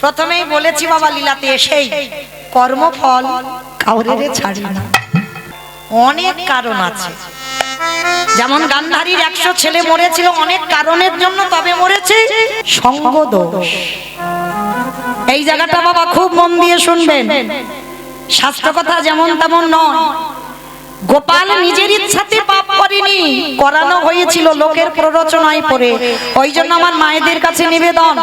প্রথমেই বলেছি বাবা লীলাতে এসেই কর্মফল কাউরে ছাড়ি না। অনেক কারণ আছে, যেমন গান্ধারীর 100 ছেলে মরেছিল অনেক কারণের জন্য, তবে মরেছে সঙ্গ দোষ। এই জায়গাটা বাবা খুব মন দিয়ে শুনবেন, শাস্ত্র কথা যেমন তেমন নয়। গোপাল নিজের ইচ্ছাতে পাপ করেনি, করানো হয়েছিল লোকের প্ররোচনায় পড়ে। ওই জন্য আমার মায়েদের কাছে নিবেদন,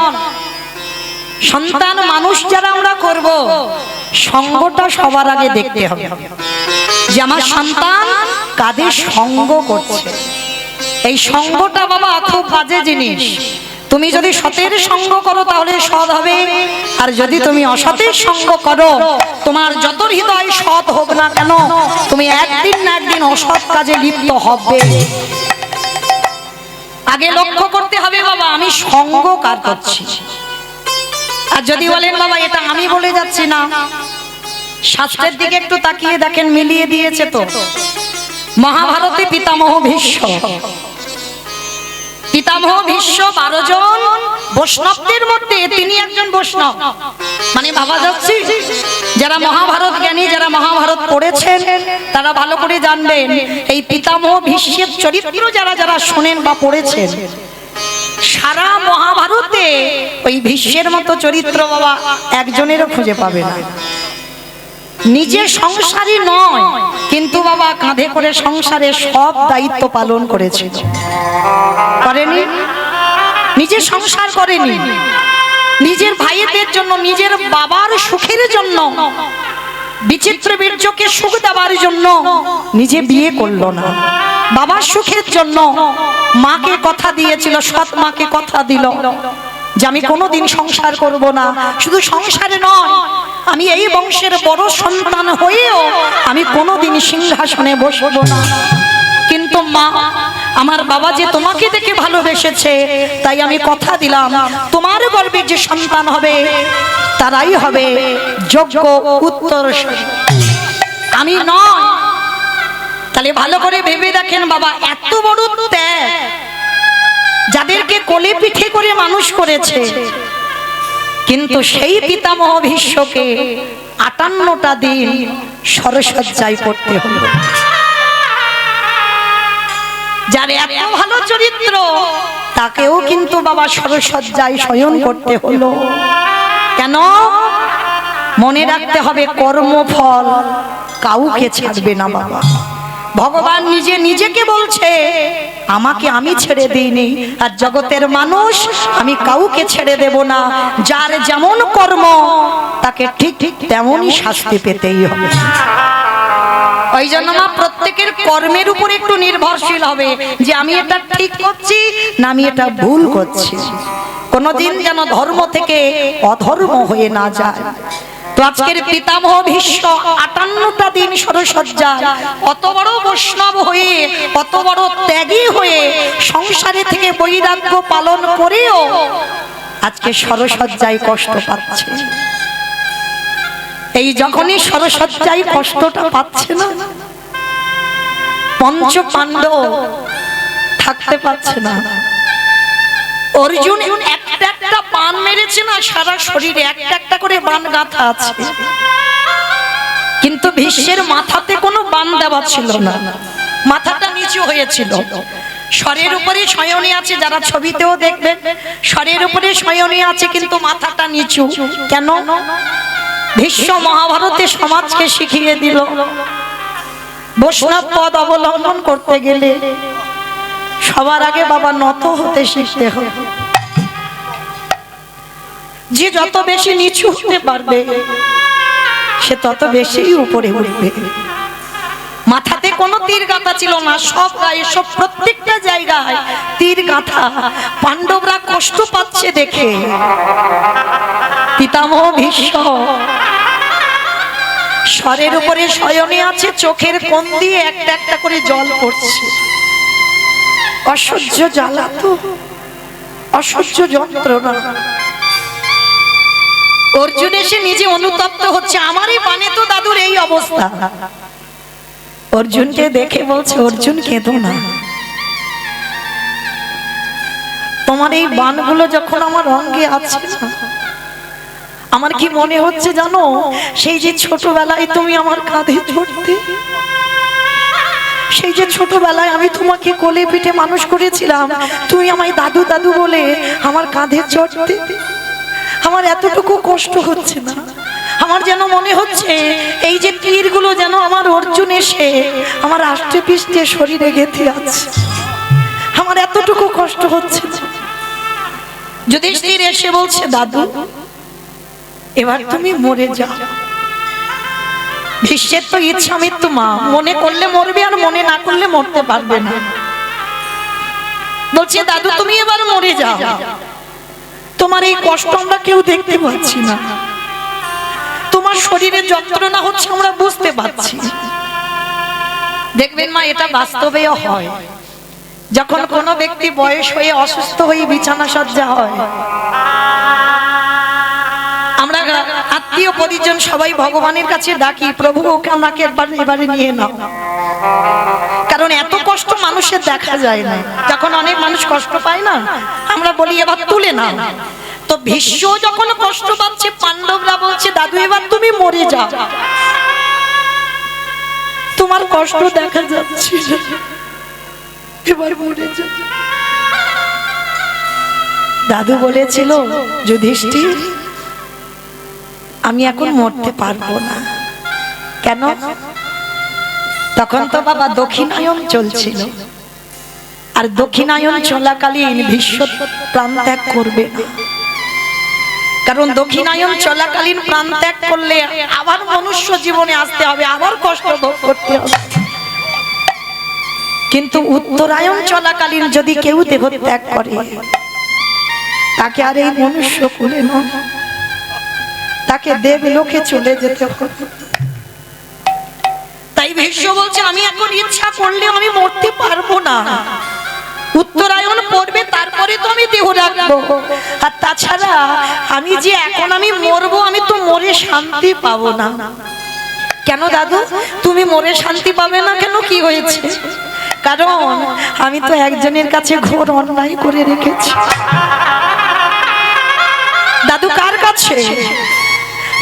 সন্তান মানুষ যারা আমরা করব, সঙ্গটা সবার আগে দেখতে হবে যে আমার সন্তান কাদের সঙ্গ করছে। এই সঙ্গটা বাবা খুব বাজে জিনিস। তুমি যদি সতের সঙ্গ করো তাহলে সৎ হবে, আর যদি তুমি অসতের সঙ্গ করো, তোমার যত হৃদয় সৎ হোক না কেন, তুমি একদিন না একদিন অসৎ কাজে লিপ্ত হবে। আগে লক্ষ্য করতে হবে বাবা আমি সঙ্গ কার করছি। আর যদি বলেন বাবা এটা আমি বলে যাচ্ছি না, শাস্ত্রের দিকে একটু তাকিয়ে দেখেন, মিলিয়ে দিয়েছে তো। মহাভারতে পিতামহ ভীষ্ম, পিতামহ ভীষ্ম 12 জন বৈষ্ণবদের মধ্যে তিনি একজন বৈষ্ণব। মানে ভাবা যাচ্ছে যারা মহাভারত জ্ঞানী, যারা মহাভারত পড়েছেন তারা ভালো করে জানবেন এই পিতামহ ভীষ্মের চরিত্র যারা যারা শোনেন বা পড়েছেন, সারা মহাভারতে ওই ভীষ্মের মতো চরিত্র বাবা একজনেরও খুঁজে পাবে না। নিজে সংসারী নয়, কিন্তু বাবা কাঁধে করে সংসারে সব দায়িত্ব পালন করেছে। করেনি? নিজে সংসার করেনি, নিজের ভাইদের জন্য, নিজের বাবার সুখের জন্য, বিচিত্র বীর্যকে সুখ দেওয়ার জন্য নিজে বিয়ে করলো না। বাবার সুখের জন্য মাকে কথা দিয়েছিল, সৎ মাকে কথা দিল যে আমি কোনোদিন সংসার করব না। শুধু সংসারে নয়, আমি এই বংশের বড় সন্তান হয়েও আমি কোনোদিন সিংহাসনে বসবো না। কিন্তু মা, আমার বাবা যে তোমাকে দেখে ভালোবেসেছে, তাই আমি কথা দিলাম তোমার গর্ভে যে সন্তান হবে তারাই হবে যোগ্য উত্তরসূরি, আমি নয়। তাহলে ভালো করে ভেবে দেখেন বাবা, এত বড় ত্যাগ, যাদেরকে কোলে পিঠে করে মানুষ করেছে, কিন্তু সেই পিতামহ ভীষ্মকে 58টা দিন সরসজ্জায় পড়তে হলো। যার এত ভালো চরিত্র তাকেও কিন্তু বাবা সরসজ্জায় শয়ন করতে হলো। কেন? মনে রাখতে হবে কর্মফল কাউকে ছাড়বে না বাবা। ভগবান নিজে নিজেকে বলছে আমাকে আমি ছেড়ে দিইনি, আর জগতের মানুষ আমি কাউকে ছেড়ে দেব না। যার যেমন কর্ম তাকে ঠিক ঠিক তেমনই শাস্তি পেতেই হবে। ওই জন্য না প্রত্যেকের কর্মের উপর একটু নির্ভরশীল হবে যে আমি এটা ঠিক করছি না আমি এটা ভুল করছি। কোনদিন যেন ধর্ম থেকে অধর্ম হয়ে না যায়। তো আজকের পিতামহ ভীষ্ম 58টা দিন সরসজ্জায়, অত বড় বৈষ্ণব হয়ে, অত বড় ত্যাগী হয়ে, সংসারে থেকে বৈরাগ্য পালন করেও আজকে সরসজ্জায় কষ্ট পাচ্ছে। এই যখনই সরসজ্জায় কষ্টটা পাচ্ছে না, পঞ্চ পাণ্ডব থাকতে পারছে না। অর্জুন একটা একটা বান মেরেছে না, সারা শরীরে একটা একটা করে বান গাঁথা আছে, কিন্তু ভীষ্মের মাথাতে কোনো বান দেওয়া ছিল না, মাথাটা নিচু হয়েছিল। শরীরের উপরে শয়নী আছে, যারা ছবিতেও দেখবেন শরীরের উপরে শয়নী আছে, কিন্তু মাথাটা নিচু। কেন? ভীষ্ম মহাভারতে সমাজকে শিখিয়ে দিল বৈষ্ণব পদ অবলম্বন করতে গেলে সবার আগে বাবা নত হতে শিখতে হবে। যে যত বেশি নিচু হতে পারবে সে তত বেশি উপরে উঠবে। মাথাতে কোনো তীর গাঁথা ছিল না, সব গায়ে, সব প্রত্যেকটা জায়গায় তীর গাঁথা। পাণ্ডবরা কষ্ট পাচ্ছে দেখে পিতামহ ভীষ্ম শরের উপরে শয়নে আছে, চোখের কোণ দিয়ে একটা একটা করে জল পড়ছে। অসহ্য জ্বালা, তো অসহ্য যন্ত্রণা। অর্জুন এসে নিজে অনুতপ্ত হচ্ছে, আমারই বানে তো দাদুর এই অবস্থা। অর্জুনকে দেখে বলছে, অর্জুন কেঁদো না, তোমার এই বানগুলো যখন আমার অঙ্গে আছে আমার কি মনে হচ্ছে জানো, সেই যে ছোটবেলায় তুমি আমার কাঁধে চড়তে, সেই যে ছোটবেলায় আমি তোমাকে কোলে পিঠে মানুষ করেছিলাম, তুমি আমায় দাদু দাদু বলে আমার কাঁধে চড়তে, আমার এতটুকু কষ্ট হচ্ছে না। আমার যেন মনে হচ্ছে এই যে তীরগুলো যেন আমার অর্জুন এসে আমার আষ্টে পৃষ্ঠে শরীরে গেঁথে আছে, আমার এতটুকু কষ্ট হচ্ছে না। যুধিষ্ঠির এসে বলছে, দাদু এবার তুমি মরে যাও। ভীষ্মের তো ইচ্ছা মৃত্যু মা, মনে করলে মরবে আর মনে না করলে মরতে পারবে না। বলছে দাদু তুমি এবার মরে যাও, তোমার এই কষ্ট আমরা কেউ দেখতে পাচ্ছি না, তোমার শরীরে যন্ত্রণা হচ্ছে আমরা বুঝতে পারছি। দেখবেন মা, এটা বাস্তবেও হয়। যখন কোনো ব্যক্তি বয়স হয়ে অসুস্থ হয়ে বিছানা সজ্জা হয়, আমরা আত্মীয় পরিজন সবাই ভগবানের কাছে ডাকি, প্রভু ওকে আমাকে এবারে নিয়ে নাও, কারণ এত কষ্ট মানুষের দেখা যায় না। যখন অনেক মানুষ কষ্ট পায় না, আমরা বলি এবার তুলে নাও। তো ভীষ্ম যখন কষ্ট পাচ্ছে, পাণ্ডবরা বলছে দাদু এবার তুমি মরে যাও, তোমার কষ্ট দেখা যাচ্ছে, এবার মরে যাও। দাদু বলেছিল, যুধিষ্ঠির আমি এখন মরতে পারবো না। কেন? তখন তো বাবা দক্ষিণায়ন চলছিল, আর দক্ষিণায়ন চলাকালীন ভীষ্ম প্রাণ ত্যাগ করবে না, কারণ দক্ষিণায়ন চলাকালীন প্রাণ ত্যাগ করলে আবার মনুষ্য জীবনে আসতে হবে, আবার কষ্ট ভোগ করতে হবে। কিন্তু উত্তরায়ণ চলাকালীন যদি কেউ দেহ ত্যাগ করে, তাকে আর এই মনুষ্য কুলে নয়, তাকে দেবলোকে চলে যেতে হবে। তাই ভীষ্ম বলছে আমি এখন ইচ্ছা করলে আমি মরতে পারবো না, উত্তরায়ণ পড়বে তারপরে তো আমি দেহ রাখবো, আর তাছাড়া আমি যে এখন আমি মরবো, আমি তো মরে শান্তি পাবো না। কেন দাদু তুমি মরে শান্তি পাবে না কেন, কি হয়েছে? কারণ আমি তো একজনের কাছে ঘোর অন্যায় করে রেখেছি। দাদু কার কাছে?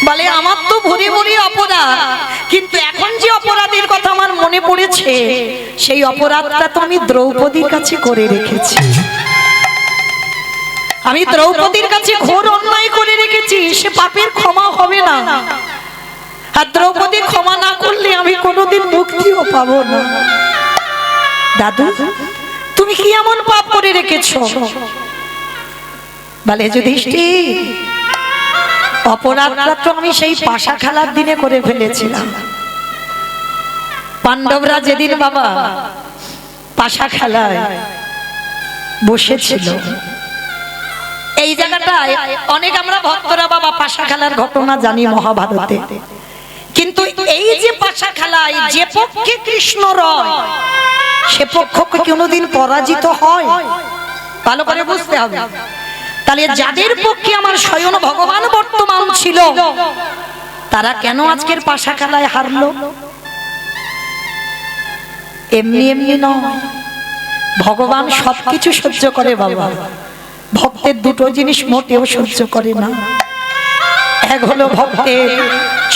বলে আমার তো ভরি ভরি অপরাধ, কিন্তু এখন যে অপরাধের কথা আমার মনে পড়েছে, সেই অপরাধটা তো আমি দ্রৌপদীর কাছে করে রেখেছি। আমি দ্রৌপদীর কাছে ঘোর অন্যায় করে রেখেছি, সে পাপের ক্ষমা হবে না, আর দ্রৌপদী ক্ষমা না করলে আমি কোনোদিন মুক্তিও পাবো না। দাদু তুমি কি এমন পাপ করে রেখেছো? বলে যুধিষ্ঠির অপরাধটা তো আমি সেই পাশা খেলার দিনে করে ফেলেছিলাম। পাণ্ডবরা যেদিন বাবা পাশা খেলায় বসেছিল, এই জায়গাটায় অনেক আমরা ভক্তরা বাবা পাশা খেলার ঘটনা জানি মহাভারতে, কিন্তু এই যে পাশা খেলায় যে পক্ষে কৃষ্ণ রয়, সে পক্ষ কোনোদিন পরাজিত হয়? ভালো করে বুঝতে হবে। তাহলে যাদের পক্ষে আমার স্বয়ং ভগবান বর্তমান ছিল, তারা কেন আজকের পাশা খেলায় হারলো? এমনি এমনি নয়, ভগবান সবকিছু সহ্য করে বাবা, ভক্তের দুটো জিনিস মোটেও সহ্য করে না। এক হলো ভক্তের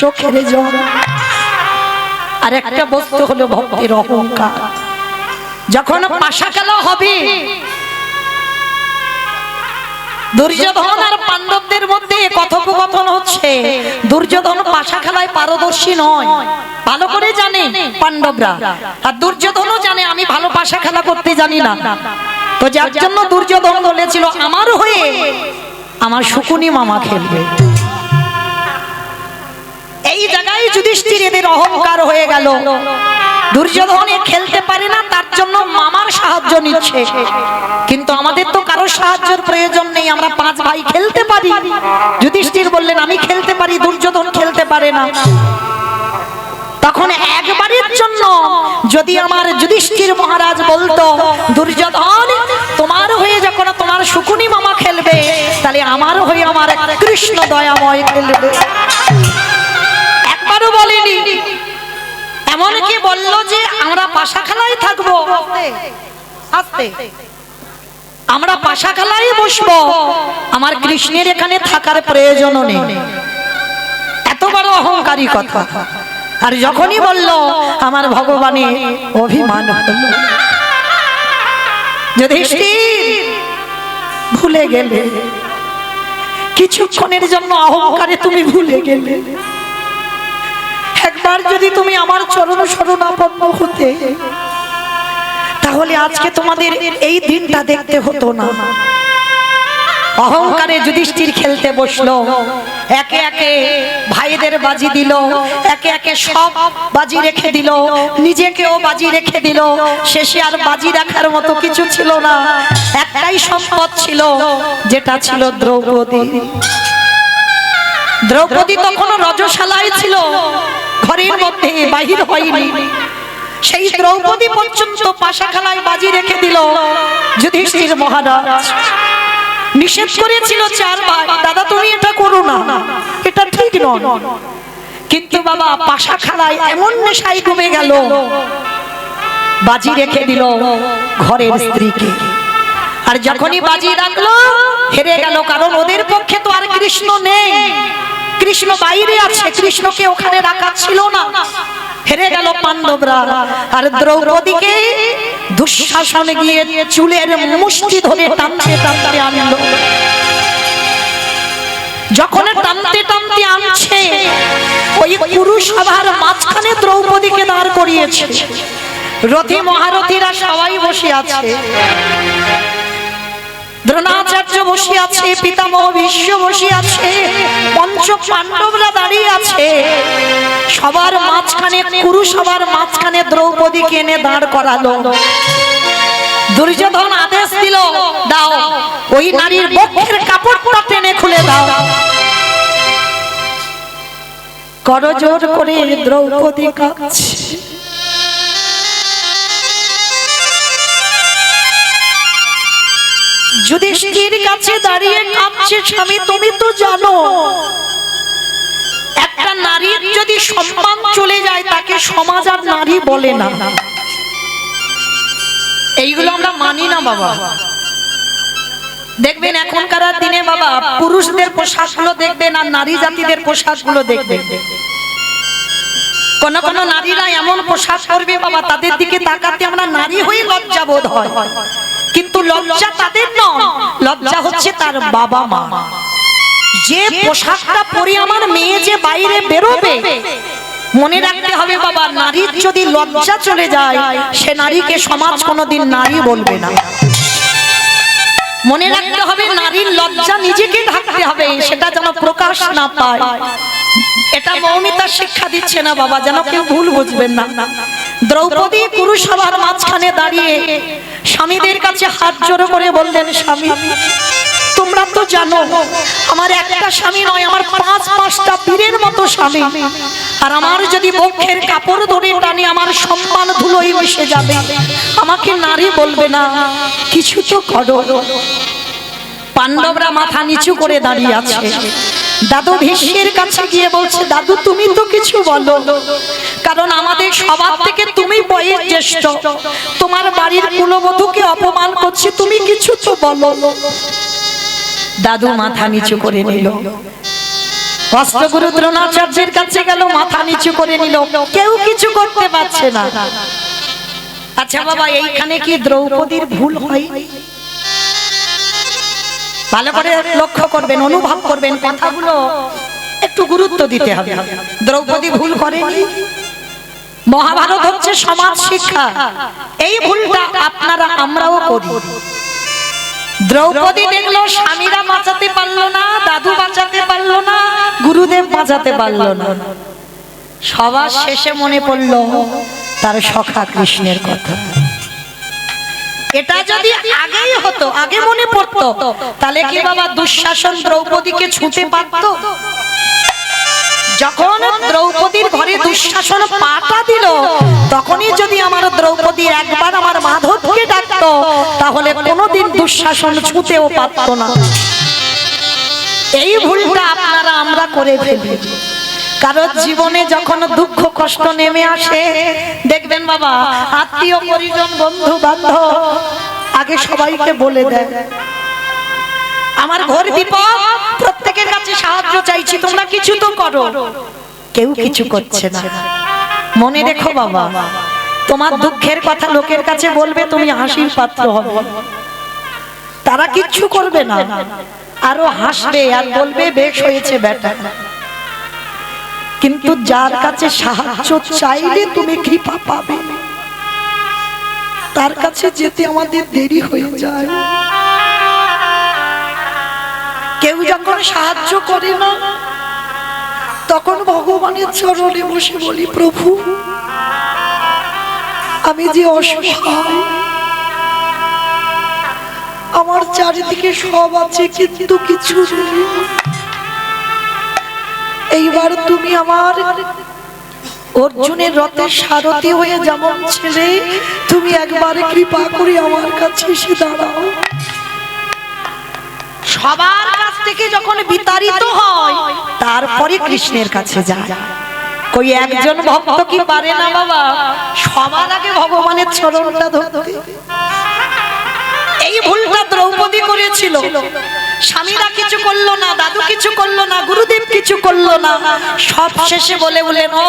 চোখের জল, আর একটা বস্তু হলো ভক্তের অহংকার। যখন পাশা খেলা হবে, দুর্যোধন আর পাণ্ডবদের মধ্যে কথোপকথন হচ্ছে। দুর্যোধন পাশা খেলায় পারদর্শী নয়, ভালো করে জানে পাণ্ডবরা, আর দুর্যোধনও জানে আমি ভালো পাশা খেলা করতে জানি না। তো যার জন্য দুর্যোধন বলেছিল আমার হয়ে আমার শকুনি মামা খেলবে। এই জায়গায় যুধিষ্ঠিরের অহংকার হয়ে গেল। দুর্যোধন খেলতে পারে না, তার জন্য মামার সাহায্য নিচ্ছে। কিন্তু আমাদের তো কারো সাহায্যের প্রয়োজন নেই, আমরা পাঁচ ভাই খেলতে পারি। যুধিষ্ঠির বললেন আমি খেলতে পারি, দুর্যোধন খেলতে পারে না। তখন একবারের জন্য যদি আমার যুধিষ্ঠির মহারাজ বলতো দুর্যোধন তোমার হয়ে যখন তোমার শকুনি মামা খেলবে, তাহলে আমার হয়ে আমার এক কৃষ্ণ দয়াময় খেলবে। একবারও বলেনি, এমনকি বলল যে আমরা পাশা খেলায় থাকবো, আস্তে আমরা পাশা খেলায় বসবো, আমার কৃষ্ণের এখানে থাকার প্রয়োজন নেই। এত বড় অহংকারী কথা। আর যখনই বলল আমার ভগবানের অভিমান হলো, যুধিষ্ঠির ভুলে গেলে, কিছুক্ষণের জন্য অহংকারে তুমি ভুলে গেলে। একবার যদি তুমি আমার চরণ শরণাপন্ন হতে, তাহলে আজকে তোমাদের এই দিনটা দেখতে হতো না। অহংকারে যুধিষ্ঠির খেলতে বসলো, একে একে ভাইদের বাজি দিল, একে একে সব বাজি রেখে দিল, নিজেকেও বাজি রেখে দিল। শেষে আর বাজি রাখার মতো কিছু ছিল না, একটাই সম্পদ ছিল, যেটা ছিল দ্রৌপদী। দ্রৌপদী তখনও রজশালায় ছিল, ঘরের মধ্যে বাহির হয়নি। সেই দ্রৌপদী পর্যন্ত পাশা খেলায় বাজি রেখে দিল যুধিষ্ঠির মহারাজ। নিষেধ করেছিল চারবার, দাদা তুমি এটা করো না, এটা ঠিক নয়। কিন্তু বাবা পাশা খেলায় এমন নেশায় ডুবে গেল, বাজি রেখে দিল ঘরের স্ত্রীকে। আর যখনই বাজি রাখলো হেরে গেল, কারণ ওদের পক্ষে তো আর কৃষ্ণ নেই, কৃষ্ণ বাইরে আছে, কৃষ্ণকে ওখানে রাখা ছিল না। হেরে গেল পাণ্ডবরা। আর দ্রৌপদীকে দুঃশাসন গিয়ে চুলের মুষ্টি ধরে টানতে টানতে আনলো। যখন টানতে টানতে আনছে, ওই পুরুষসভার মাঝখানে দ্রৌপদীকে দাঁড় করিয়েছে। রথী মহারথীরা সবাই বসে আছে, দ্রোণাচার্য বসে আছে, পিতামহ ভীষ্ম বসে আছে, পঞ্চ পাণ্ডবরা দাঁড়িয়ে আছে। সবার মাঝখানে, কুরুসভার মাঝখানে দ্রৌপদীকে এনে দাঁড় করালো। দুর্যোধন আদেশ দিল, দাও ওই নারীর বক্ষের কাপড়টা টেনে খুলে দাও। করজোড় করে দ্রৌপদী কাঁদছে। যুধিষ্ঠির কাছে দাঁড়িয়ে কাঁদছে, স্বামী তুমি তো জানো একটা নারীর যদি সম্মান চলে যায় তাকে সমাজ আর নারী বলে না। এইগুলো আমরা মানি না বাবা। দেখবেন এখনকার দিনে বাবা পুরুষদের পোশাকগুলো দেখবেন আর নারী জাতিদের পোশাকগুলো দেখবেন। কোন কোন নারীরা এমন পোশাক পরবে বাবা, তাদের দিকে তাকাতে আমরা নারী হয়ে লজ্জা বোধ হয়। কিন্তু লজ্জা তাদের নয়, লজ্জা হচ্ছে তার বাবা মা। যে পোশাকটা পরে আমার মেয়ে যে বাইরে বেরোবে, মনে রাখতে হবে বাবা, নারীর যদি লজ্জা চলে যায় সে নারীকে সমাজ কোনোদিন নারী বলবে না। মনে রাখতে হবে নারীর লজ্জা নিজেকে ঢাকতে হবে, সেটা যেন প্রকাশ না পায়। এটা মৌমিতা শিক্ষা দিচ্ছে না বাবা, যেন কেউ ভুল বুঝবেন না। দ্রৌপদী পুরুষসভার মাঝখানে দাঁড়িয়ে স্বামীদের কাছে হাত জোড়ো করে বললেন, স্বামী তোমরা তো জানো আমার একটা স্বামী নয়, আমার পাঁচটা বীরের মতো স্বামী। আর আমার যদি বক্ষের কাপড় ধরে টানি আমার সম্মান ধুলোয় মিশে যাবে, আমাকে নারী বলবে না, কিছু তো করো। পাণ্ডবরা মাথা নিচু করে দাঁড়িয়ে আছে। দাদু ভীষ্মের কাছে গিয়ে বলছে, দাদু তুমি তো কিছু বলো, কারণ আমাদের সবার থেকে তুমি বয়স জ্যেষ্ঠ, তোমার বাড়ির কুলবধূকে অপমান করছে, তুমি কিছু তো বলো। দাদু মাথা নিচু করে নিল। অষ্টগুরু দ্রোণাচার্যের কাছে গেল, মাথা নিচু করে নিল, কেউ কিছু করতে পারছে না। আচ্ছা বাবা, এইখানে কি দ্রৌপদীর ভুল হয়? ভালো করে লক্ষ্য করবেন, অনুভব করবেন, কথাগুলো একটু গুরুত্ব দিতে হবে। দ্রৌপদী ভুল করেনি। মহাভারত হচ্ছে সমাজ শিক্ষা। এই ভুলটা আপনারা আমরাও করি। দ্রৌপদী দেখলো স্বামীরা বাঁচাতে পারলো না, দাদু বাঁচাতে পারলো না, গুরুদেব বাঁচাতে পারলো না। সবার শেষে মনে পড়লো তার সখা কৃষ্ণের কথা। এটা যদি আগেই হতো, আগে মনে পড়তো, তাহলে কি বাবা দুঃশাসন দ্রৌপদীকে ছুঁতে পারতো? যখন দ্রৌপদীর ঘরে দুঃশাসন পাটা দিল, তখনই যদি আমার দ্রৌপদী একবার আমার মাধবকে ডাকতো, তাহলে কোনোদিন দুঃশাসন ছুঁতেও পারতো না। এই ভুলটা আপনারা আমরা করে ফেলি। কারণ জীবনে যখন দুঃখ কষ্ট নেমে আসে, দেখবেন বাবা আত্মীয় পরিজন বন্ধু বান্ধব আগে সবাইকে বলে দেয়, আমার ঘোর বিপদ, প্রত্যেকের কাছে সাহায্য চাইছি, তোমরা কিছু তো করো। কেউ কিছু করছে না। মনে রেখো বাবা, তোমার দুঃখের কথা লোকের কাছে বলবে, তুমি হাসির পাত্র হবে। তারা কিচ্ছু করবে না, আরো হাসবে আর বলবে বেশ হয়েছে বেটা। কিন্তু যার কাছে সাহায্য চাইলে তুমি কৃপা পাবে, তার কাছে যেতে আমাদের দেরি হয়ে যায়। কেউ যখন সাহায্য করে না, তখন ভগবানের চরণে বসে বলি, প্রভু আমি যে অসহায়, আমার চারিদিকে সব আছে কিন্তু কিছু নেই। এইবার তুমি আমার অর্জুনের রথের সারথি হয়ে যেমন ছেলে, তুমি একবার কৃপা করে আমার কাছে এসে দাঁড়াও। সবার কাছ থেকে যখন বিতাড়িত হয়, তারপরে কৃষ্ণের কাছে যায়। কই একজন ভক্ত কি পারে না বাবা সবার আগে ভগবানের চরণটা ধরতে? এই ভুলটা দ্রৌপদী করেছিল। স্বামীরা কিছু করলো না, দাদু কিছু করলো না, গুরুদেব কিছু করলো না, সব শেষে বলে বলেন, ও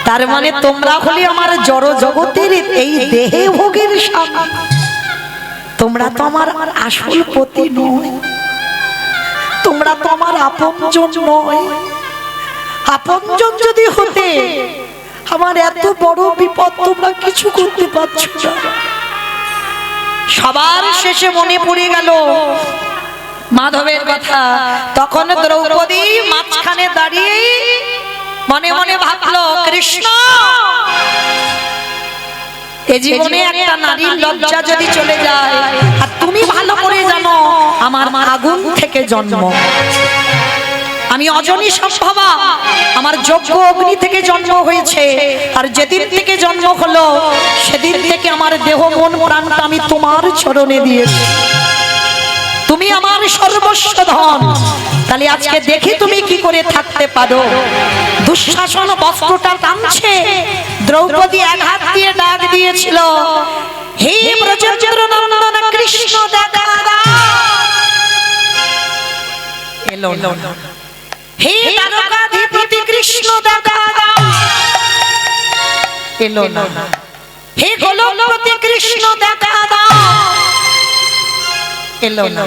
তার মানে তোমরা হলে আমার জড় জগতের এই দেহে ভোগের স্বামী, তোমরা তো আমার আসল পতি নয়, তোমরা তো আমার আপনজন নয়। আপনজন যদি হতে আমার এত বড় বিপদ তোমরা কিছু করতে পারছো না। সবার শেষে মনে পড়ে গেল মাধবের কথা। তখন দ্রৌপদী মাঝখানে দাঁড়িয়ে মনে মনে ভাবলো, কৃষ্ণ এ জীবনে একটা নারীর লজ্জা যদি চলে যায়, আর তুমি ভালো করে জানো আমার আগুন থেকে জন্ম, আমি অজনী সম্ভবা, আমার যোগ্য অগ্নি থেকে জন্ম হয়েছে। আর যেদিন থেকে জন্ম হলো সেদিন থেকে আমার দেহ মন প্রাণটা আমি তোমার চরণে দিয়েছি, তুমি আমার সর্বস্ব ধন। তাহলে আজকে দেখি তুমি কি করে থাকতে পারো। দুঃশাসন বস্ত্রটা টানছে, দ্রৌপদী এক হাত দিয়ে ডাক দিয়েছিল, হে ব্রজেন্দ্র নন্দন কৃষ্ণ দেখা দাও। এলো না। হে দ্বারকাধিপতি কৃষ্ণ দেখা দাও। এলো না। হে গোলকপতি কৃষ্ণ দেখা দাও। এলো না।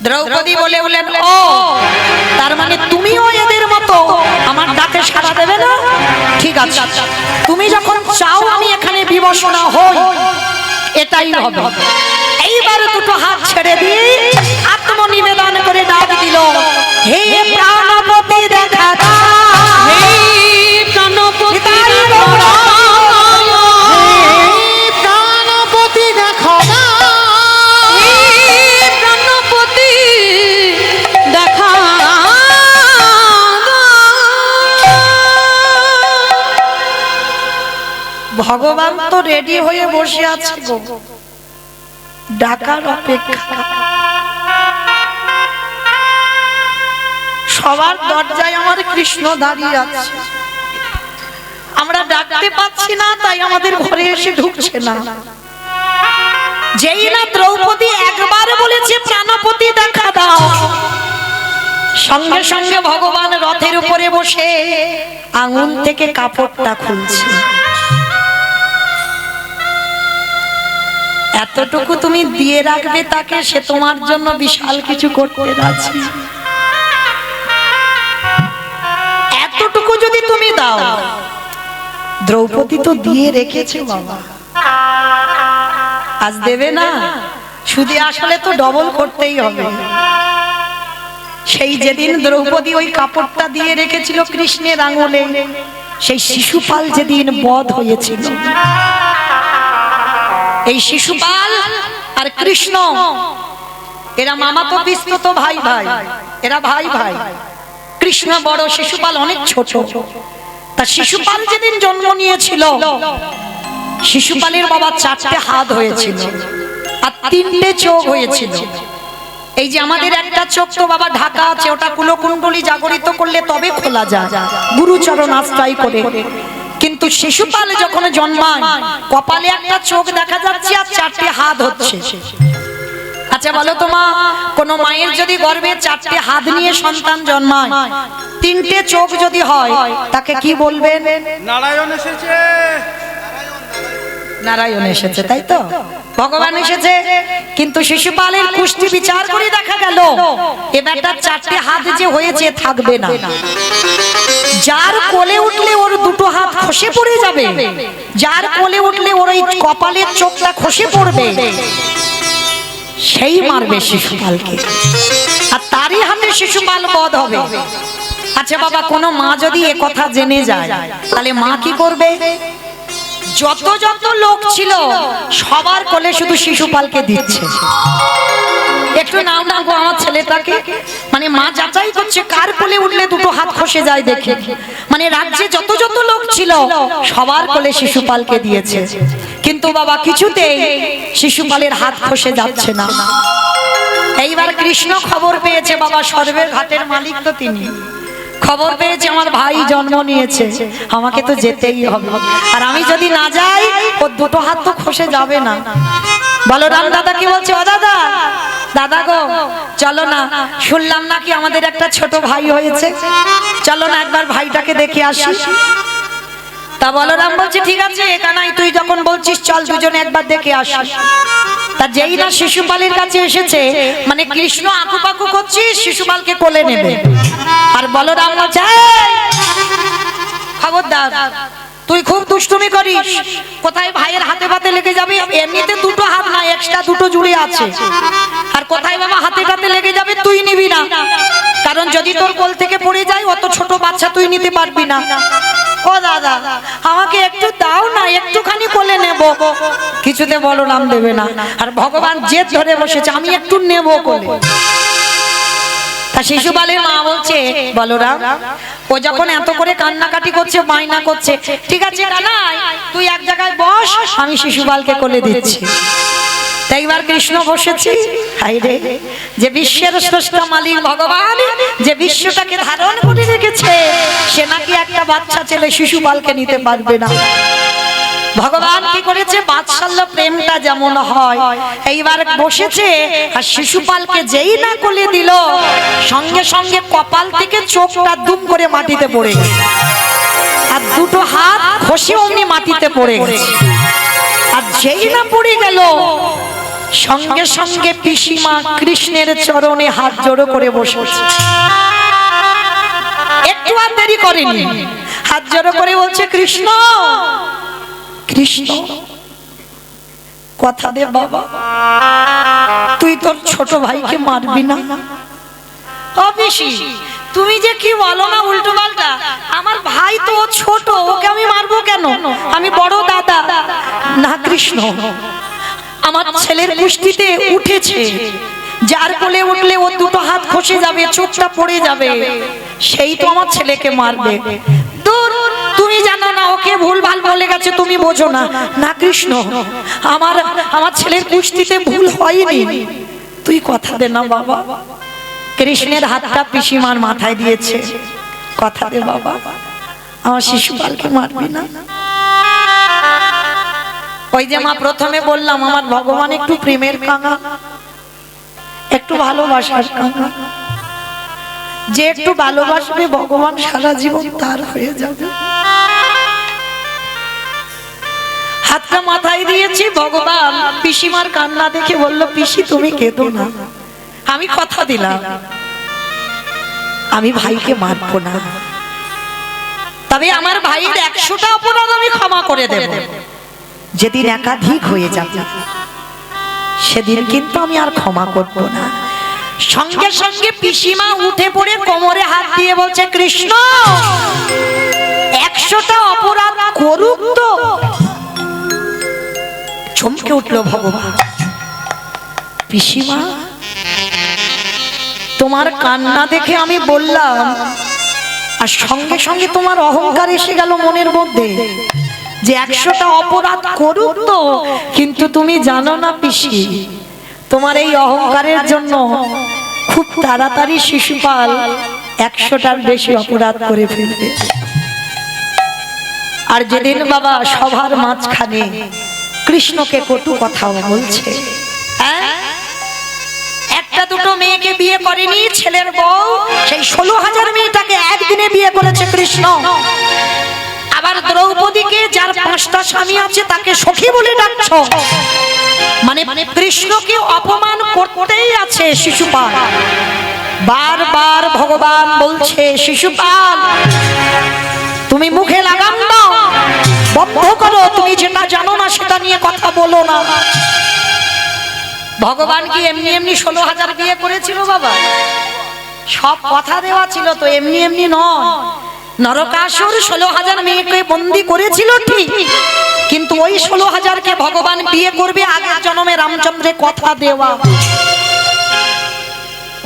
দ্রৌপদী বলে বলেন, ও তার মানে তুমিও এদের মতো আমার ডাকে সাড়া দেবে না? ঠিক আছে, তুমি যখন চাও আমি এখানে বিবশনা হই, এটাই হবে। এইবার দুটো হাত ছেড়ে দিয়ে আত্মনিবেদন করে ডাক দিল, হে প্রাণপতি দেখা দাও। হে প্রাণপতি দেখা দাও। হে প্রাণপতি দেখা দাও। হে প্রাণপতি দেখা দাও। ভগবান তো রেডি হয়ে বসে আছে গো, ডাকার অপেক্ষা। সবার দরজায় আমার কৃষ্ণ দাঁড়িয়ে আছে, আমরা ডাকতে পাচ্ছি না, তাই আমাদের ঘরে এসে ঢুকছে না। যেই না দ্রৌপদী একবার বলেছে প্রাণপতি দেখা দাও, সঙ্গে সঙ্গে ভগবান রথের উপরে বসে আঙুল থেকে কাপড়টা খুলছে। এতটুকু তুমি দিয়ে রাখবে তাকে, সে তোমার জন্য বিশাল কিছু করতে রাজি। এতটুকু যদি তুমি দাও, দ্রৌপদী তো দিয়ে রেখেছে বাবা, আজ দেবে না? শুধু আসলে তো ডবল করতেই হবে। সেই যেদিন দ্রৌপদী ওই কাপড়টা দিয়ে রেখেছিল কৃষ্ণের আঙুলে, সেই শিশুপাল যেদিন বধ হয়েছিল, এই শিশুপাল আর কৃষ্ণ এরা মামাতো পিস্তত ভাই ভাই, এরা ভাই ভাই। কৃষ্ণ বড়, শিশুপাল অনেক ছোট। তা শিশুপাল যেদিন জন্ম নিয়েছিল, শিশুপালের বাবা 4টে হাত হয়েছিল আর 3টে চোখ হয়েছিল। এই যে আমাদের একটা চোখ তো বাবা ঢাকা আছে, ওটা কুলকুণ্ডলী জাগরিত করলে তবে খোলা যায় গুরুচরণ আশ্রয় করে। কিন্তু শিশুপাল যখন জন্মায়, কপালে একটা চোখ দেখা যাচ্ছে আর 4টে হাত হচ্ছে। আচ্ছা, আচ্ছা বলো তো মা, কোন মায়ের যদি গর্ভে 4টে হাত নিয়ে সন্তান জন্মায়, 3টে চোখ যদি হয়, তাকে কি বলবেন? নারায়ণ এসেছে। নারায়ণ এসেছে, তাই তো? ভগবান এসেছে। কিন্তু শিশুপালের কুষ্টি বিচার করে দেখা গেল এ বেটার 4টে হাত যে হয়েছে থাকবে না। যার কোলে উঠলে ওর 2টো হাত খসে পড়ে যাবে, যার কোলে উঠলে ওর ওই কপালের চোখটা খসে পড়বে, সেই মারবে শিশুপালকে, আর তারই হাতে শিশুপাল বধ হবে। আচ্ছা বাবা, কোন মা যদি এ কথা জেনে যায়, তাহলে মা কি করবে? যত যত লোক ছিল সবার কোলে শুধু শিশুপালকে দিচ্ছে। একটু নাও না গো আমার ছেলেটাকে, মানে মা যাচাই করছে কার কোলে উঠলে 2টো হাত খসে যায় দেখে। মানে রাজ্যে যত যত লোক ছিল সবার কোলে শিশুপালকে দিয়েছে, কিন্তু বাবা কিছুতেই শিশুপালের হাত খসে যাচ্ছে না। এইবার কৃষ্ণ খবর পেয়েছে, বাবা সর্বের ঘাটের মালিক তো তিনি, খবর পেয়েছে আমার ভাই জন্ম নিয়েছে, আমাকে তো যেতেই হবে, আর আমি যদি না যাই ওর 2টো হাত তো খসে যাবে না। বলরাম দাদা কি বলছে? ও দাদা, দাদা গো চলো না, শুনলাম নাকি আমাদের একটা ছোট ভাই হয়েছে, চলো না একবার ভাইটাকে দেখে আসি। তা বলরাম বলছে ঠিক আছে কানাই, তুই যখন বলছিস চল দুজনে একবার দেখে আসি। তা যেই না শিশুপালের কাছে এসেছে, মানে কৃষ্ণ আকুপাকু করছিস শিশুপালকে কোলে নেবে, আর বলরাম বলছে খবরদার, তুই খুব দুষ্টুমি করিস, কোথায় ভাইয়ের হাতে পাতে লেগে যাবে, এমনিতে 2টো হাত না এক্সট্রা 2টো জুড়ে আছে, আর কোথায় বাবা হাতে পাতে লেগে যাবে, তুই নিবি না, কারণ যদি তোর কোল থেকে পড়ে যায় অত ছোট বাচ্চা তুই নিতে পারবি না। ও দাদা আমাকে একটু দাও না, একটুখানি কোলে নেব। কিছুতে বলরাম দেবে না, আর ভগবান জেদ ধরে বসেছে আমি একটু নেব কোলে। তা শিশুপালের মা বলছে বলরাম, ও যখন এত করে কান্নাকাটি করছে মায়না করছে, ঠিক আছে কানাই তুই এক জায়গায় বস, আমি শিশুপালকে কোলে দিচ্ছি। তাই এবার কৃষ্ণ বসেছে, হায়রে যে বিশ্বের স্রষ্টা মালিক ভগবান, যে বিশ্বটাকে ধারণ করে রেখেছে, সে নাকি একটা বাচ্চা ছেলে শিশুপালকে নিতে পারবে না। ভগবান কি করেছে, বাৎসল্য প্রেমটা যেমন হয়, এইবার বসেছে, আর শিশুপালকে যেই না কোলে দিল, সঙ্গে সঙ্গে কপাল থেকে চোখটা দুম করে মাটিতে পড়ে গেছে, আর 2টো হাত খসে অমনি মাটিতে পড়ে গেছে। আর যেই না পড়ে গেল, সঙ্গে সঙ্গে পিসিমা কৃষ্ণের চরণে হাত জোড়ো করে বসেছে, একটু আর দেরি করেনি, হাত জোড়ো করে বলছে কৃষ্ণ কৃষ্ণ কথা দে বাবা, তুই তোর ছোট ভাইকে মারবি না। ও পিসি তুমি যে কি বলো না উল্টো পাল্টা, আমার ভাই তো ছোট, ওকে আমি মারবো কেন, আমি বড় দাদা। না কৃষ্ণ, আমার ছেলের কুষ্টিতে উঠেছে, যার কোলে উঠলে ও 2টো হাত খসে যাবে, চোখটা পড়ে যাবে, সেই তো আমার ছেলেকে মারবে। দূর, তুমি জানো না ওকে ভুল ভাল বলে গেছে, তুমি বোঝো না। না কৃষ্ণ, আমার ছেলের কুষ্টিতে ভুল হয়নি, তুই কথা দে না বাবা। কৃষ্ণের হাতটা পিসিমার মাথায় দিয়েছে, কথা দে বাবা, আমার শিশুপালকে মারবি না। ওই যে মা প্রথমে বললাম আমার ভগবান একটু প্রেমের কাঙা, একটু ভালোবাসার কাঙা, যে একটু ভালোবাসবে ভগবান সারা জীবন তার হয়ে যাবে। হাতটা মাথায় দিয়েছি, ভগবান পিসিমার কান্না দেখে বলল পিসি তুমি কেঁদো না, আমি কথা দিলাম আমি ভাইকে মারবো না, তবে আমার ভাইয়ের 100টা অপরাধ আমি ক্ষমা করে দেব, যেদিন একাধিক হয়ে যাবে সেদিন কিন্তু আমি আর ক্ষমা করব না। সঙ্গে সঙ্গে পিসিমা উঠে পড়ে কোমরে হাত দিয়ে বলছে কৃষ্ণ 100টা অপরাধ করুক তো। চমকে উঠলো ভগবান, পিসিমা তোমার কান্না দেখে আমি বললাম, আর সঙ্গে সঙ্গে তোমার অহংকার এসে গেল মনের মধ্যে যে 100টা অপরাধ করুক তো, কিন্তু তুমি জানো না পিসি, তোমার এই অহংকারের জন্য খুব তাড়াতাড়ি শিশুপাল 100টার বেশি অপরাধ করে ফেলবে। আর যেদিন বাবা সভার মাঝখানে কৃষ্ণকে কটু কথা বলছে, মেয়েকে বিয়ে করেনি ছেলের বউ, সেই 16,000 মেয়েটাকে একদিনে বিয়ে করেছে কৃষ্ণ। আবার দ্রৌপদীকে যার 5টা স্বামী আছে তাকে সখী বলে ডাকছো, মানে কৃষ্ণকে অপমান করতেই আছে শিশুপাল। বারবার ভগবান বলছে, শিশুপাল তুমি মুখে লাগাম দাও, বন্ধ করো, তুমি যেটা জানো না সেটা নিয়ে কথা বলো না। ভগবান কি এমনি এমনি 16,000 বিয়ে করেছিল বাবা? সব কথা দেওয়া ছিল তো, এমনি এমনি নয়। নরকাসুর 16,000 মেয়েকে বন্দী করেছিল ঠিক, কিন্তু ওই 16,000কে ভগবান বিয়ে করবে আগের জন্মে রামচন্দ্রের কথা দেওয়া।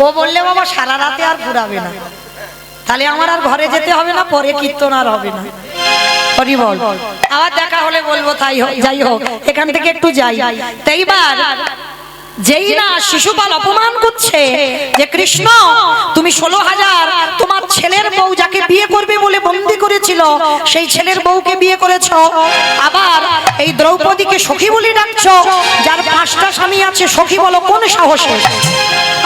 ও বললে বাবা সারা রাতে আর ঘুরাবে না, তাহলে আমার আর ঘরে যেতে হবে না, পরে কীর্তন আর হবে না। হরি বল। আবার দেখা হলে বলবো তাই হোক, যাই হোক এখান থেকে একটু যাই। এইবার যেই না শিশুপাল অপমান করছে যে কৃষ্ণ তুমি 16,000 তোমার ছেলের বউ যাকে বিয়ে করবে বলে বন্দী করেছিল সেই ছেলের বউকে বিয়ে করেছো, আবার এই দ্রৌপদীকে সখী বলে ডাকছো, যার 5টা স্বামী আছে সখী বলো কোন সাহসে?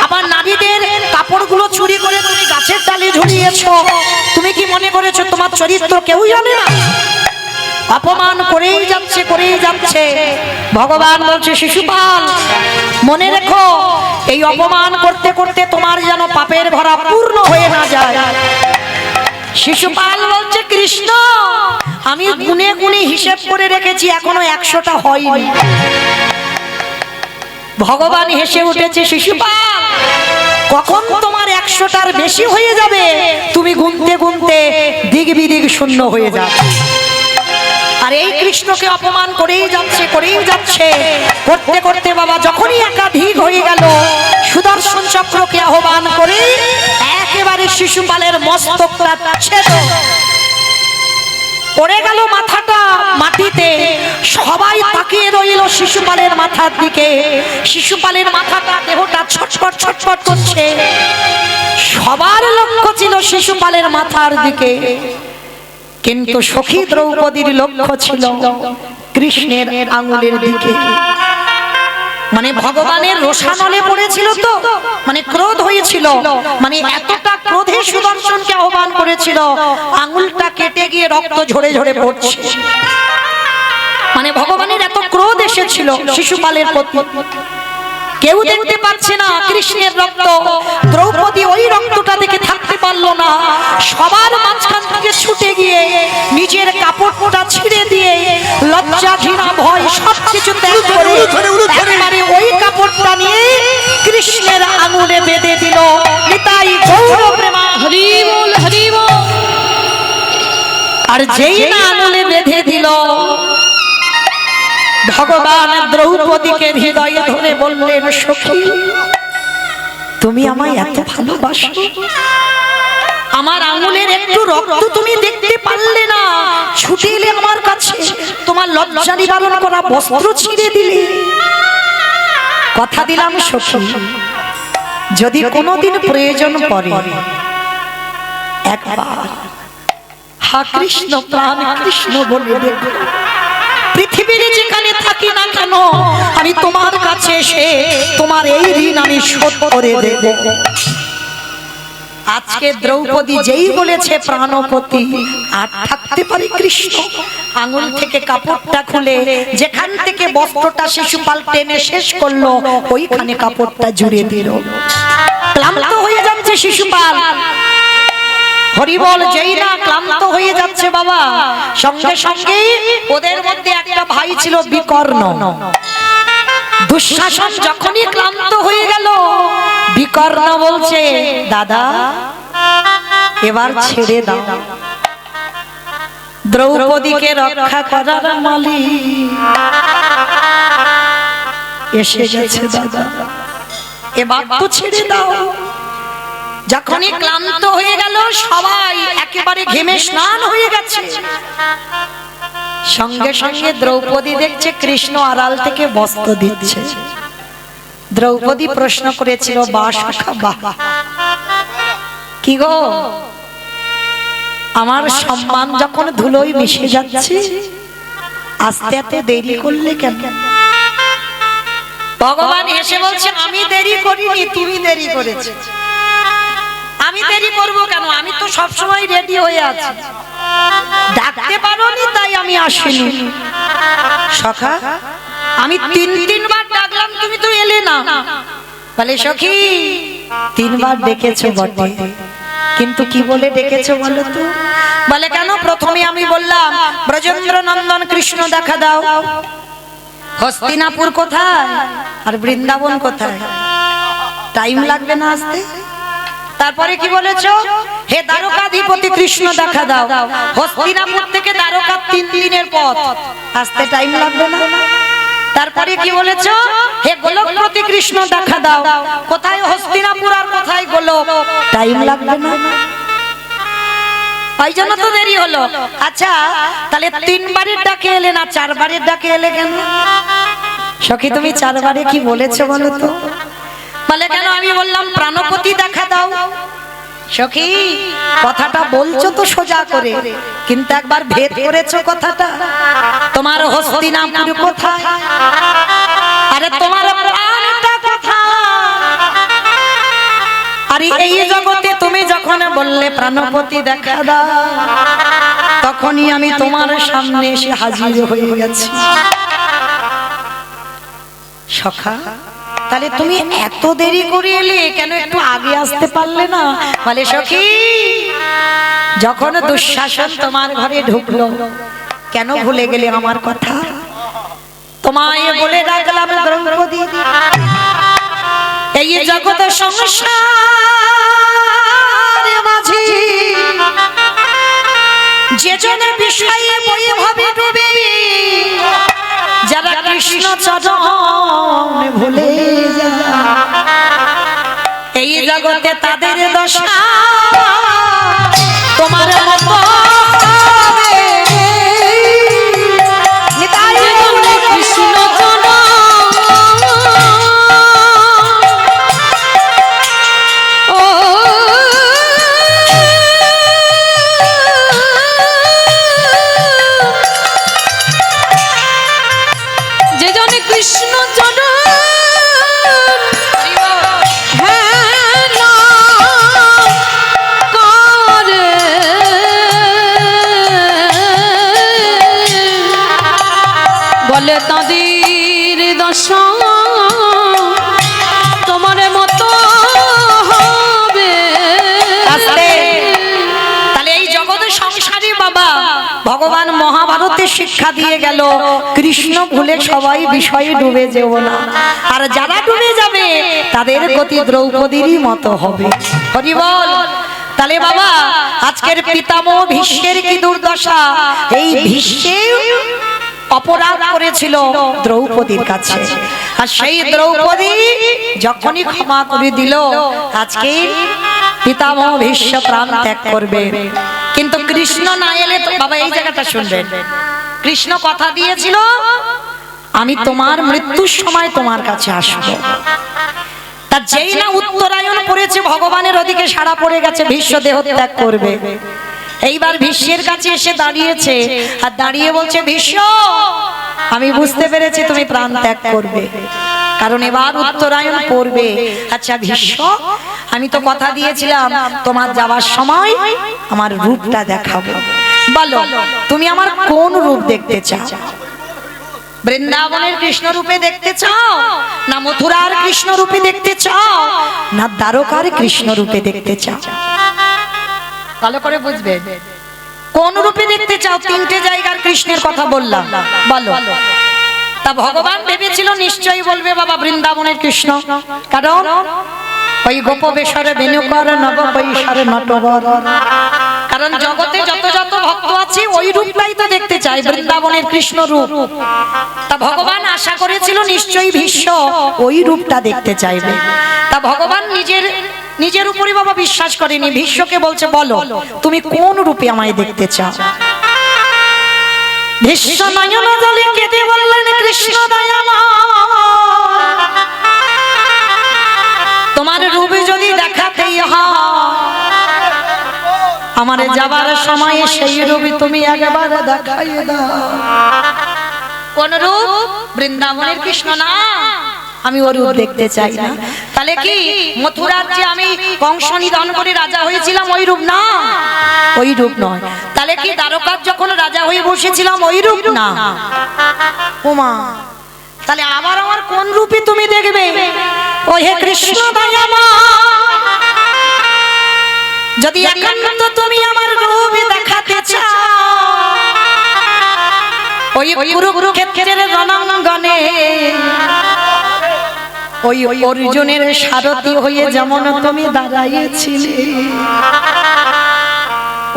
আবার নারীদের কাপড়গুলো চুরি করে তুমি গাছের ডালে ঝুলিয়েছো, তুমি কি মনে করেছো তোমার চরিত্র কেউ জানে না? অপমান করেই যাচ্ছে করেই যাচ্ছে। ভগবান বলছে শিশুপাল মনে রেখো, এই অপমান করতে করতে তোমার যেন পাপের ভরা পূর্ণ হয়ে না যায়। শিশুপাল বলছে কৃষ্ণ আমি গুনে গুনে হিসেব করে রেখেছি, এখনো 100টা হয়নি। ভগবান হেসে উঠেছে, শিশুপাল কখন তোমার 100টার বেশি হয়ে যাবে, তুমি গুনতে গুনতে দিক বিদিক শূন্য হয়ে যাবে। আর এই কৃষ্ণকে অপমান করেই যাচ্ছে করেই যাচ্ছে, করতে করতে বাবা যখনই একাধিক হয়ে গেল সুদর্শন চক্রকে আহ্বান করে একেবারে শিশুপালের মস্তকটা ছেদ পড়ে গেল, মাথাটা মাটিতে। সবাই তাকিয়ে রইল শিশুপালের মাথার দিকে। শিশুপালের মাথাটা দেহটা ছটফট ছটফট করছে, সবার লক্ষ্য ছিল শিশুপালের মাথার দিকে, কিন্তু সখী দ্রৌপদীর লক্ষ্য ছিল কৃষ্ণের আঙ্গুলের দিকে। মানে ভগবানের রোষানলে পড়েছিল তো, মানে ক্রোধ হয়েছিল, মানে এতটা ক্রোধে সুদর্শনকে আহ্বান করেছিল আঙ্গুলটা কেটে গিয়ে রক্ত ঝরে ঝরে পড়ছে। মানে ভগবানের এত ক্রোধ এসেছিল শিশুপালের প্রতি। কেউ দেখতে পাচ্ছে না কৃষ্ণের রক্ত, দ্রৌপদী ওই রক্তটা দেখে থাকতে পারলো না, সবার মাঝখান থেকে ছুটে গিয়ে নিজের কাপড়টা ছিঁড়ে দিয়ে লজ্জা ঘৃণা ভয় সবকিছু ত্যাগ করে একেবারে ওই কাপড়টা নিয়ে কৃষ্ণের আঙুলে বেঁধে দিল। নিতাই গৌর প্রেমা হরি বল হরি বল। আর যেই না আঙুলে বেঁধে দিল ভগবান দ্রৌপদীকে হৃদয়ে ধরে বললেন, সখী তুমি আমায় এত ভালোবাসো, আমার আঙুলের একটু রক্ত তুমি দেখতে পারলে না, ছুটে এলে আমার কাছে, তোমার লজ্জা নিবারণ করা বস্ত্র ছিঁড়ে দিলে। কথা দিলাম সখী যদি কোনোদিন প্রয়োজন পড়ে একবার হা কৃষ্ণ প্রাণ কৃষ্ণ বলে দেখো, পৃথিবীর যেখানে থাকি না কেন আমি তোমার কাছে এসে তোমার এই ঋণ আমি শোধ করে দেব। আজকে দ্রৌপদী যেই বলেছে প্রাণপতি, আর থাকতে পারে কৃষ্ণ আঙুল থেকে কাপড়টা খুলে যেখান থেকে বস্ত্রটা শিশুপাল টেনে শেষ করলো ওইখানে কাপড়টা জুড়ে দিল। ক্লান্ত হয়ে যাচ্ছে শিশুপাল, হরি বল। যেই না ক্লান্ত হয়ে যাচ্ছে বাবা, সঙ্গে সঙ্গে ওদের মধ্যে একটা ভাই ছিল বিকর্ণ। দুঃশাসন যখনই ক্লান্ত হয়ে গেল বিকর্ণ বলছে, দাদা এবার ছেড়ে দাও, দ্রৌপদীকে রক্ষা করার মালিক এসে গেছে, দাদা এবার তো ছেড়ে দাও। যখনই ক্লান্ত হয়ে গেল সবাই একেবারে ঘেমে স্নান হয়ে গেছে, সঙ্গে সঙ্গে দ্রৌপদী দেখছে কৃষ্ণ আড়াল থেকে বস্ত্র দিচ্ছে। দ্রৌপদী প্রশ্ন করেছিল, কি গো আমার সম্মান যখন ধুলোয় মিশে যাচ্ছে আস্তে আস্তে দেরি করলে কেন? ভগবান এসে বলছে আমি দেরি করিনি, তুমি দেরি করেছো। আমি দেরি করব কেন? আমি তো সব সময় রেডি হয়ে আছি। ডাকতে পারোনি তাই আমি আসিনি। সখা, আমি তিনবার ডাকলাম, তুমি তো এলে না। বলে সখী, তিনবার ডেকেছো বটে, কিন্তু কি বলে ডেকেছো বলো তো? বলে কেন? প্রথমে আমি বললাম ব্রজেন্দ্র নন্দন কৃষ্ণ দেখা দাও। হস্তিনাপুর কোথায় আর বৃন্দাবন কোথায়? টাইম লাগবে না আসতে? তারপরে কি বলেছো? হে দ্বারকাধিপতি কৃষ্ণ দেখা দাও। হস্তিনাপুর থেকে দ্বারকা 3 দিনের পথ, আসতে টাইম লাগবে না? তারপরে কি বলেছো? হে গোলকপতি কৃষ্ণ দেখা দাও। কোথায় হস্তিনাপুর আর কোথায় গোলক? টাইম লাগবে না? ওই জন্য তো দেরি হলো। আচ্ছা, তাহলে 3 বারের ডাকে এলে না, 4 বারের ডাকে এলে কেন? সখী, তুমি 4 বারে কি বলেছো বলো তো? বলে কেন? আমি বললাম প্রাণপতি দেখা দাও। সখী, কথাটা বলছো তো সোজা করে, কিন্তু একবার ভেদ করেছো কথাটা। তোমার হস্তিনাপুর কোথায়? আরে তোমার প্রাণটা কোথায়? আরে এই জগতে তুমি যখন বললে প্রাণপতি দেখা দাও, তখনই আমি তোমার সামনে এসে হাজির হয়ে গেছি। সখা, তাহলে তুমি এত দেরি করে এলে কেন? একটু আগে আসতে পারলে না? বলে সখী, যখন দুঃশাসন তোমার ঘরে ঢুকলো, কেন ভুলে গেলে আমার কথা? তোমায় বলে রাখলাম দ্রৌপদী, এই জগৎ সংসার মাঝে যে জনের বিষয়ে বৈভবে ডুবে, যারা কৃষ্ণ চরণ ভুলে যায়, এই জগতে তাদের দশা তোমার মতো হবে। নিতাই কৃষ্ণ বলে তাদের দশা তোমার মতো হবে। তাহলে এই জগতের সংসারে বাবা ভগবান মহাভারতে শিক্ষা দিয়ে গেল, কৃষ্ণ ভুলে সবাই বিষয়ে ডুবে যেও না। আর যারা ডুবে যাবে তাদের গতি দ্রৌপদীরই মতো হবে। হরি বল। তাহলে বাবা আজকের পিতামহ ভীষ্মের কি দুর্দশা! এই ভীষ্মে অপরাধ করেছিল দ্রৌপদীর কাছে, আর সেই দ্রৌপদী যখনই ক্ষমা করে দিল, আজকে পিতামহ ভীষ্ম প্রাণ ত্যাগ করবে। কিন্তু কৃষ্ণ না এলে তো বাবা, এই জায়গাটা শুনবেন, কৃষ্ণ কথা দিয়েছিল আমি তোমার মৃত্যুর সময় তোমার কাছে আসবো। তা যেই না উত্তরায়ণ পড়েছে, ভগবানের ওদিকে সাড়া পড়ে গেছে, ভীষ্ম দেহ ত্যাগ করবে। এইবার ভীষ্মের কাছে এসে দাঁড়িয়েছে, আর দাঁড়িয়ে বলছে ভীষ্ম, আমি বুঝতে পেরেছি তুমি প্রাণ ত্যাগ করবে, কারণ এবার উত্তরায়ণ পড়বে। আচ্ছা ভীষ্ম, আমি তো কথা দিয়েছিলাম তোমার যাওয়ার সময় আমার রূপটা দেখাবো, বলো তুমি আমার কোন রূপ দেখতে চাও? বৃন্দাবনের কৃষ্ণ রূপে দেখতে চাও, না মথুরার কৃষ্ণ রূপে দেখতে চাও, না দ্বারকার কৃষ্ণ রূপে দেখতে চাও? ভালো করে বুঝবে, কোন রূপে দেখতে চাও? 3টে জায়গার কৃষ্ণের কথা বললাম, বলো। তা ভগবান ভেবেছিল নিশ্চয়ই বলবে বাবা বৃন্দাবনের কৃষ্ণ, কারণ ওই গোপ বেশরে বেণুকর নব বৈশরে নটবর, কারণ জগতে যত যত ভক্ত আছে ওই রূপটাই তো দেখতে চায়, বৃন্দাবনের কৃষ্ণ রূপ। তা ভগবান আশা করেছিল নিশ্চয়ই ভীষ্ম ওই রূপটা দেখতে চাইবে। তা ভগবান নিজের উপরই বাবা বিশ্বাস করেনি, ভীষ্মকে বলছে বলো তুমি কোন রূপে আমায় দেখতে চাও? ভীষ্ম নয়ন জলে কেঁদে বললেন কৃষ্ণ দয়াময়, তোমার রূপে যদি দেখাতেই হয়, আমার যাবার সময় সেই রূপে তুমি একবার দেখাই দাও। কোন রূপ? বৃন্দাবনের কৃষ্ণ না, আমি ওর রূপ দেখতে চাই না। তাহলে কি মথুরার যে আমি কংস নিধন করে রাজা হয়েছিলাম ওই রূপ না, ওই রূপ নয়। তাহলে কি দ্বারকার যখন রাজা হয়ে বসেছিলাম ওই রূপ না। ওমা, তাহলে আবার আমার কোন রূপে তুমি দেখবে? ও হে কৃষ্ণ দয়াময়, যদি একান্ত তুমি আমার রূপ দেখাতে চাও, ওই কুরুক্ষেত্রের রণাঙ্গনে ওই অর্জুনের সারথি হয়ে যেমন তুমি দাঁড়াইছিলে,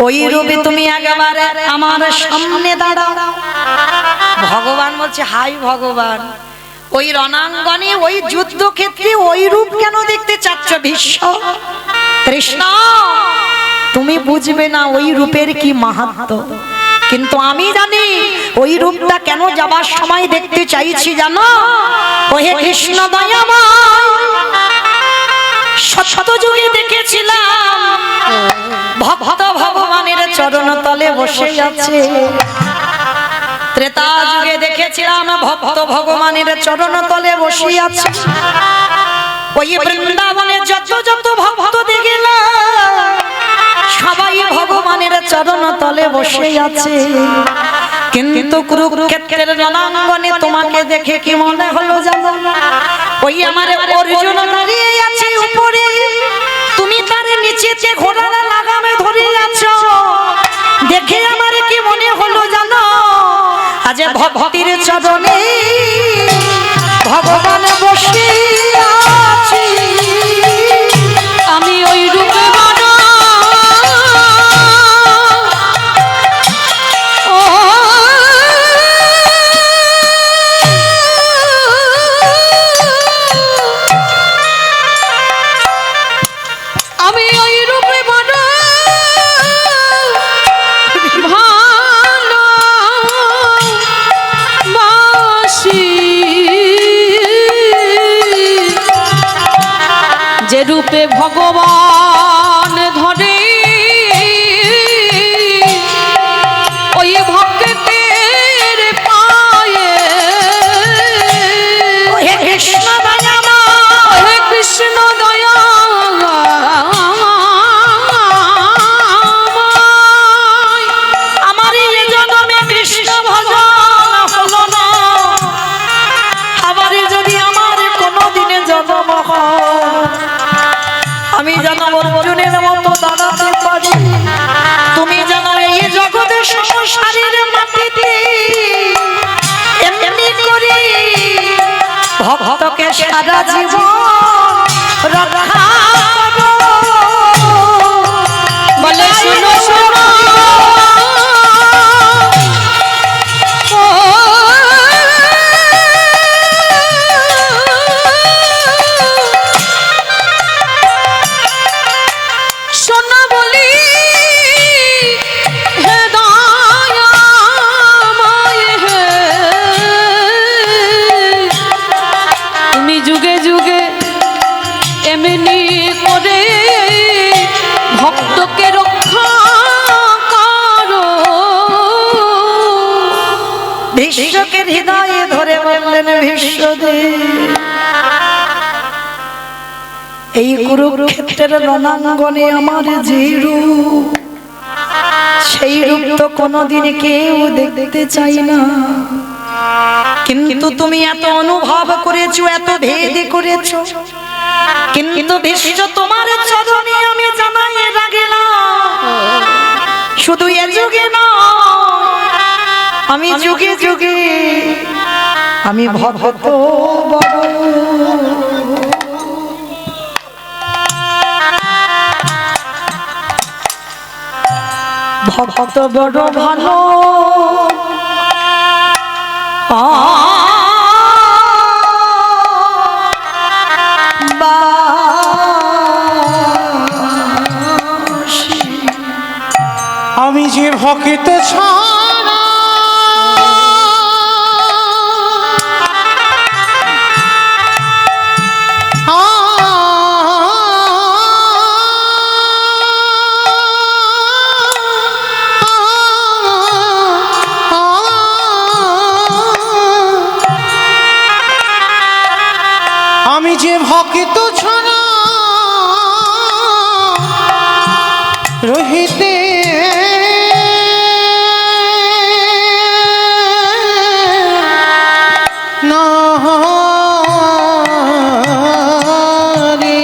ওই রূপে তুমি একেবারে আমার সামনে দাঁড়াও। ভগবান বলছে, হাই ভগবান, ওই রণাঙ্গনে ওই যুদ্ধক্ষেত্রে ওই রূপ কেন দেখতে চাচ্ছ ভীষ্ম? কৃষ্ণ, তুমি বুঝবে না ওই রূপের কি মাহাত্ম্য, কিন্তু আমি জানি ওই রূপটা কেন যাবার সময় দেখতে চাইছি জানো? ও হে কৃষ্ণ দয়াময়, সত্য যুগে দেখেছিলাম ভক্ত ভগবানের চরণ তলে বসে আছে, ত্রেতা যুগে দেখেছিলাম ভক্ত ভগবানের চরণ তলে বসে আছে, ওই বৃন্দাবনে যত যত ভক্ত দেখলাম সবাই ভগবানের চরণ তলে বসে আছে। কিন্তু কুরুক্ষেত্রের রণাঙ্গনে তোমাকে দেখে কি মনে হলো জানো? ওই আমার অর্জুন দাঁড়িয়ে আছে উপরে, তুমি তার নিচেতে ঘোড়ার লাগামে ধরে আছো, দেখে আমার কি মনে হলো জানো? আজ ভক্তির চরণে ভগবান বসে আছে, আমি ওই রূপে মানো। আমি ওই রূপে মানো ভালো বাসি, যে রূপে ভগবান ধরে ওই ভক্তের পায়ে। হে কৃষ্ণ দয়াময়, হে কৃষ্ণ দয়াময়, আমার এই জন্মে কৃষ্ণ ভজন হলো না, আবার যদি আমার কোনোদিনে জন্ম হয়, আমি যেন অর্জুনের মতো দাঁড়াতে পারি, তুমি যেন এই জগতের সংসারের মাটিতে এমনি করে ভক্তকে সারা জীবন রক্ষা করো। বলে শুনো শুনো শোনো বলি, হে দয়াময় হে, তুমি যুগে যুগে এমনি করে ভক্তকে রক্ষা করো। ভীষ্মকে হৃদয়ে ধরে বললেন, ভীষ্মদেব, এই কুরুক্ষেত্রের রণাঙ্গনে আমার যে রূপ, সেই রূপ তো কোনোদিন কেউ দেখতে চাই না, কিন্তু তুমি এত অনুভব করেছো, এত ভেদ করেছো, কিন্তু ভীষ্ম তোমার চরণে আমি জানাই রাখলাম, শুধু এ যুগে নয়, আমি যুগে যুগে আমি ভক্ত বড়। ভক্ত বড় ভালো আমি যে ভক্ত ছাড়া যে ভক্ত ছাড়া রহিতে না রে।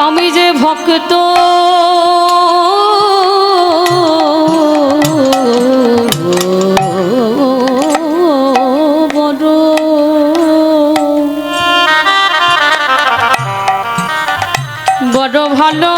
আমি যে ভক্ত বড় বড় ভালো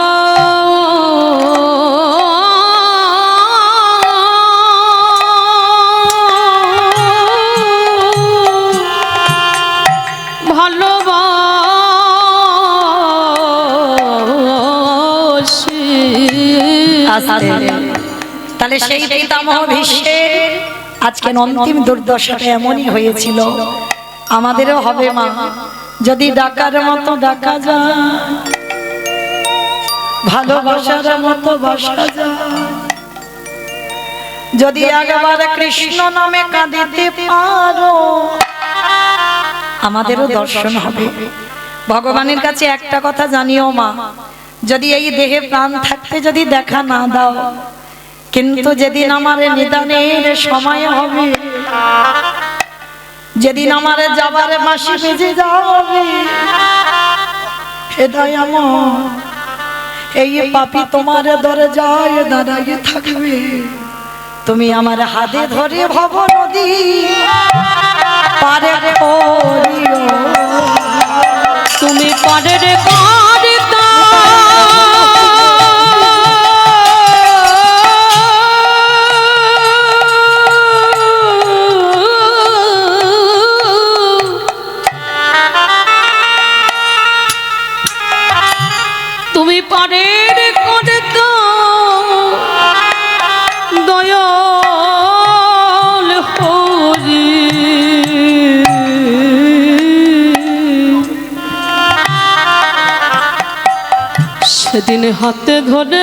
ভালোবাসি। তাহলে সেই পিতামহ ভীষ্মের আজকে অন্তিম দুর্দশাটা এমনই হয়েছিল, আমাদেরও হবে মা, যদি ডাকার মতো ডাকা যায়, ভালোবাসার মতো বাসা যায়, যদি একবার কৃষ্ণ নামে কাঁদিতে পারো, আমাদেরও দর্শন হবে। ভগবানের কাছে একটা কথা জানিও মা, যদি এই দেহে প্রাণ থাকতে যদি দেখা না দাও, কিন্তু যেদিন আমার নিদানের সময় হবে, যেদিন আমার যাবার মাসি বেজে যাবে, হৃদয় আমার এই পাপী তোমার দরজায় দাঁড়িয়ে থাকবে, তুমি আমার হাতে ধরে ভব নদী পারে করিও, তুমি পারের কারিতা তুমি পারের কারিতা দয়াল হরি। সেদিন হাতে ধরে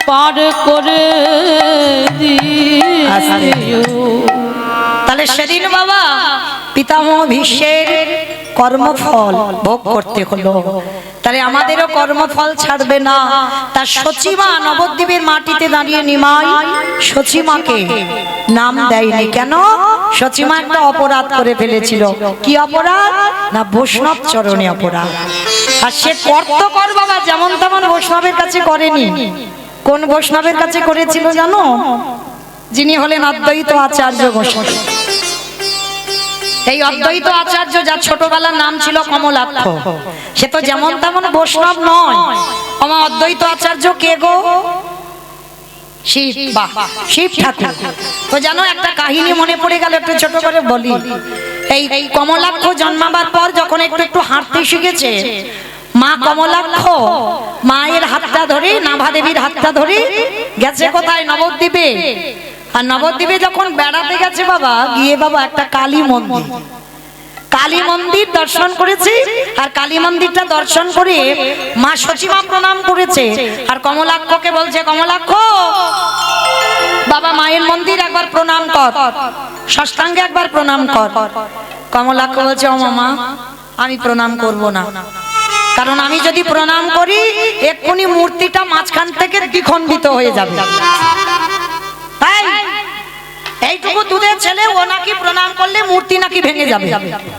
পার করে দিও। তাহলে সেদিন বাবা পিতামহ ভীষ্মের কর্মফল ভোগ করতে হলো, তাহলে আমাদেরও কর্মফল ছাড়বে না। তার সচিমা নবদ্বীপের মাটিতে দাঁড়িয়ে নিমাই সচিমাকে নাম দেয়নি কেন? সচিমা একটা অপরাধ করে ফেলেছিল। কি অপরাধ? না বৈষ্ণব চরণে অপরাধ। আর সে কর্ত কর বাবা যেমন তেমন বৈষ্ণবের কাছে করেনি। কোন বৈষ্ণবের কাছে করেছিল জানো? যিনি হলেন অদ্বৈত আচার্য গোস্বামী। এই অদ্বৈত আচার্য, যার ছোটবেলার নাম ছিল কমলাক্ষ, সে তো যেমন তেমন বৈষ্ণব নয়। আমার অদ্বৈত আচার্য কে গো? শিব, বাহ, শিব ঠাকুর। তো জানো একটা কাহিনী মনে পড়ে গেল, একটু ছোট করে বলি। এই কমলাক্ষ জন্মাবার পর যখন একটু একটু হাঁটতে শিখেছে, মা কমলাক্ষ মায়ের হাতটা ধরে, নাভা দেবীর হাতটা ধরে গেছে কোথায়? নবদ্বীপে। আর নবদ্বীপে যখন বেড়াতে গেছে বাবা, গিয়ে বাবা একটা কালী মন্দির, কালী মন্দির দর্শন করেছে। আর কালী মন্দিরটা দর্শন করে মা সচিমা প্রণাম করেছে, আর কমলাক্ষকে বলছে, কমলাক্ষ বাবা মায়ের মন্দির একবার প্রণাম কর, সাষ্টাঙ্গে একবার প্রণাম কর। কমলাক্ষ বলছে, ও মামা আমি প্রণাম করব না, কারণ আমি যদি প্রণাম করি এক্ষুনি মূর্তিটা মাঝখান থেকে দ্বিখণ্ডিত হয়ে যাবে। এইটুকু দুধের ছেলে, ও নাকি প্রণাম করলে মূর্তি নাকি ভেঙে যাবে,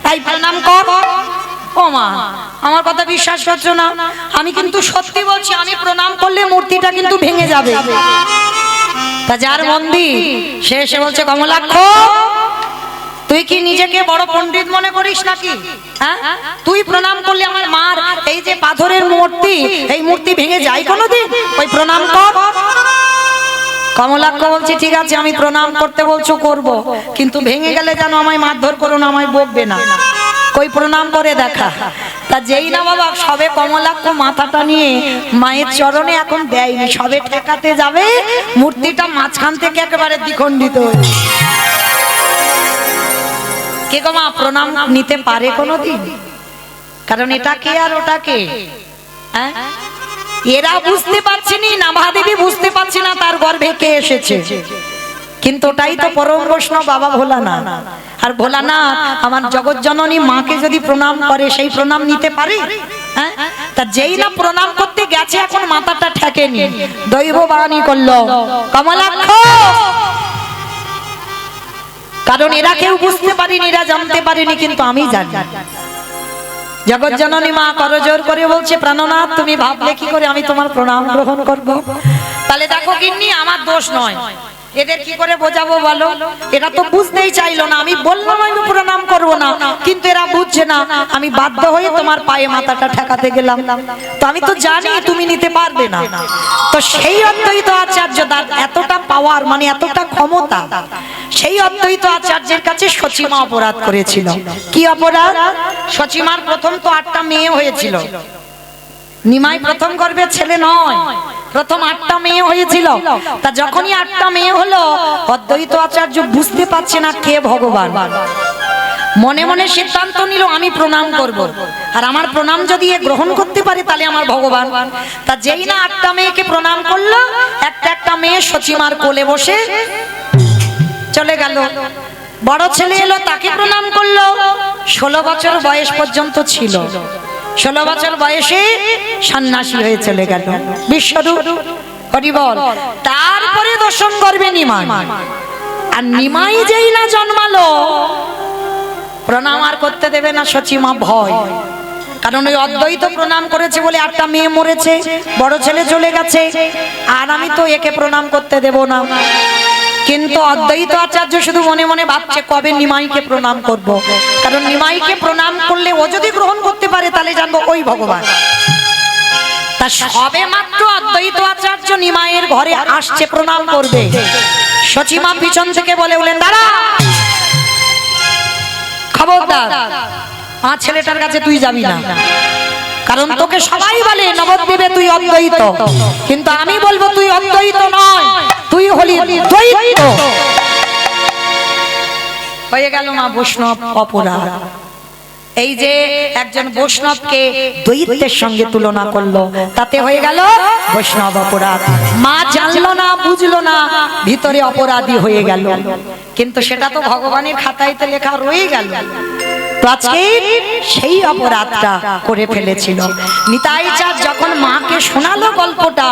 তাই প্রণাম কর। ও মা আমার কথা বিশ্বাস করছো না? আমি কিন্তু সত্যি বলছি, আমি প্রণাম করলে মূর্তিটা কিন্তু ভেঙে যাবে। তা যার মন্দির সে এসে বলছে, কমলাক্ষ তুই কি নিজেকে বড় পণ্ডিত মনে করিস নাকি? হ্যাঁ, তুই প্রণাম করলে আমার মার এই যে পাথরের মূর্তি, এই মূর্তি ভেঙে যায় কোনোদিন? ওই প্রণাম কর। কমলাক্ষ বলছে, ঠিক আছে আমি প্রণাম করতে বলছো করব, কিন্তু ভেঙে গেলে যেন আমায় মারধর করো না, আমায় বকবে না। কই প্রণাম করে দেখা। তা যেই না বাবা সবে কমলাক্ষ মাথাটা নিয়ে মায়ের চরণে এখন দেয়নি, সবে ঠেকাতে যাবে, মূর্তিটা মাঝখান থেকে একেবারে দ্বিখণ্ডিত হয়ে। কে গো মা প্রণাম নিতে পারে কোনোদিন? কারণ এটা কে আর ওটা কে? হ্যাঁ, এরা বুঝতে পারছেনি, নাভাদেবী বুঝতে পারছে না তার গর্ভে কে এসেছে। কিন্তু ওটাই তো পরম বৈষ্ণব বাবা ভোলানাথ। আর ভোলানাথ আমার জগৎ জননী মাকে যদি প্রণাম করে সেই প্রণাম নিতে পারে? হ্যাঁ, তা যেই না প্রণাম করতে গেছে এখন মাথাটা ঠেকেনি, দৈব বাণী করলো কমলাক্ষ। কারণ এরা কেউ বুঝতে পারেনি, এরা জানতে পারেনি, কিন্তু আমি জানি। জগৎ জননী মা করজোর করে বলছে, প্রাণনাথ তুমি ভাবলে কি করে আমি তোমার প্রণাম গ্রহণ করব? তাহলে দেখো গিন্নি, আমার দোষ নয়, এদের কি করে বোঝাবো বলো? এরা তো বুঝতেই চাইলো না। আমি বললাম আমি প্রণাম করব না, কিন্তু এরা বুঝছে না। আমি বাধ্য হয়ে তোমার পায়ে মাথাটা ঠেকাতে গেলাম। তো আমি তো জানি তুমি নিতে পারবে না। তো সেই অদ্বৈত আচার্য তার এতটা পাওয়ার, মানে এতটা ক্ষমতা, সেই অদ্বৈত আচার্যের কাছে সচিমা অপরাধ করেছিল। কি অপরাধ? সচিমার প্রথম তো 8টা মেয়ে হয়েছিল। নিমাই প্রথম গর্ভের ছেলে নয়, প্রথম 8টা মেয়ে হয়েছিল। তা যখনই 8টা মেয়ে হলো, অদ্বৈত আচার্য বুঝতে পারছে না কে ভগবান। মনে মনে সিদ্ধান্ত নিল আমি প্রণাম করব, আর আমার প্রণাম যদি এ গ্রহণ করতে পারে তাহলে আমার ভগবান। তা যেই না 8টা মেয়েকে প্রণাম করলো, একটা মেয়ে সচিমার কোলে বসে চলে গেল। বড় ছেলে এলো, তাকে প্রণাম করলো। 16 বছর বয়স পর্যন্ত ছিল। 16 বছর বয়সে সন্ন্যাসী হয়ে চলে গেল বিশ্বরূপ। হরি বল। তারপরে দশম গর্ভে নিমাই। আর নিমাই যেই না জন্মালো, প্রণাম আর করতে দেবে না সচিমা, ভয়। কারণ ওই অদ্বৈত প্রণাম করেছে বলে 8টা মেয়ে মরেছে, বড় ছেলে চলে গেছে, আর আমি তো একে প্রণাম করতে দেব না। কিন্তু অদ্বৈত আচার্য শুধু মনে মনে ভাবছে কবে নিমাইকে প্রণাম করব। কারণ নিমাইকে প্রণাম করলে ও যদি গ্রহণ করতে পারে তাহলে জানবো ওই ভগবান। তা সবে মাত্র অদ্বৈত আচার্য নিমাইয়ের ঘরে আসছে প্রণাম করবে, সচিমা পিছন থেকে বলে বলেন, দাঁড়া, খবরদার আমার ছেলেটার কাছে তুই যাবি না। কারণ তোকে সবাই বলে নবদ্বীপে তুই অদ্বৈত, কিন্তু আমি বলবো তুই অদ্বৈত নয়, তুই হলি দ্বৈত। হয়ে গেল না বৈষ্ণব অপরাধ। এই যে একজন বৈষ্ণবকে দ্বৈতের সঙ্গে তুলনা করলো, তাতে হয়ে গেল বৈষ্ণব অপরাধ। মা জানলো না, বুঝলো না, ভিতরে অপরাধী হয়ে গেল। কিন্তু সেটা তো ভগবানের খাতাইতে লেখা রয়ে গেল। আজকে সেই অপরাধটা করে ফেলেছিল। নিতাই চাঁদ যখন মাকে শোনালো গল্পটা,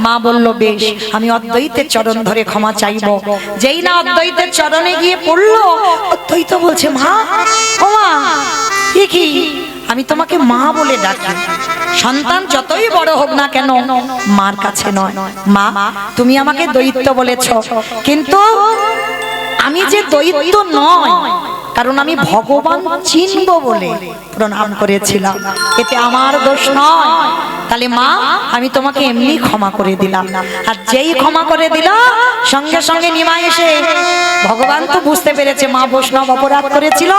মা বলল, বেশ, আমি অদ্বৈতের চরণ ধরে ক্ষমা চাইবো। যেই না অদ্বৈতের চরণে গিয়ে পড়লো, অদ্বৈত বলছে, মা, ও মা, কি আমি তোমাকে মা বলে ডাকি। সন্তান যতই বড় হোক না কেন মার কাছে নয়। মা, তুমি আমাকে দৈত্য বলেছ, কিন্তু আমি যে দৈত্য নয়, কারণ আমি ভগবান চিনব বলে প্রণাম করেছিলাম, এতে আমার দোষ নয়। তাহলে মা, আমি তোমাকে এমনি ক্ষমা করে দিলাম। আর যেই ক্ষমা করে দিল, সঙ্গে সঙ্গে নিমাই এসে, ভগবান তো বুঝতে পেরেছে মা বৈষ্ণব অপরাধ করেছিল,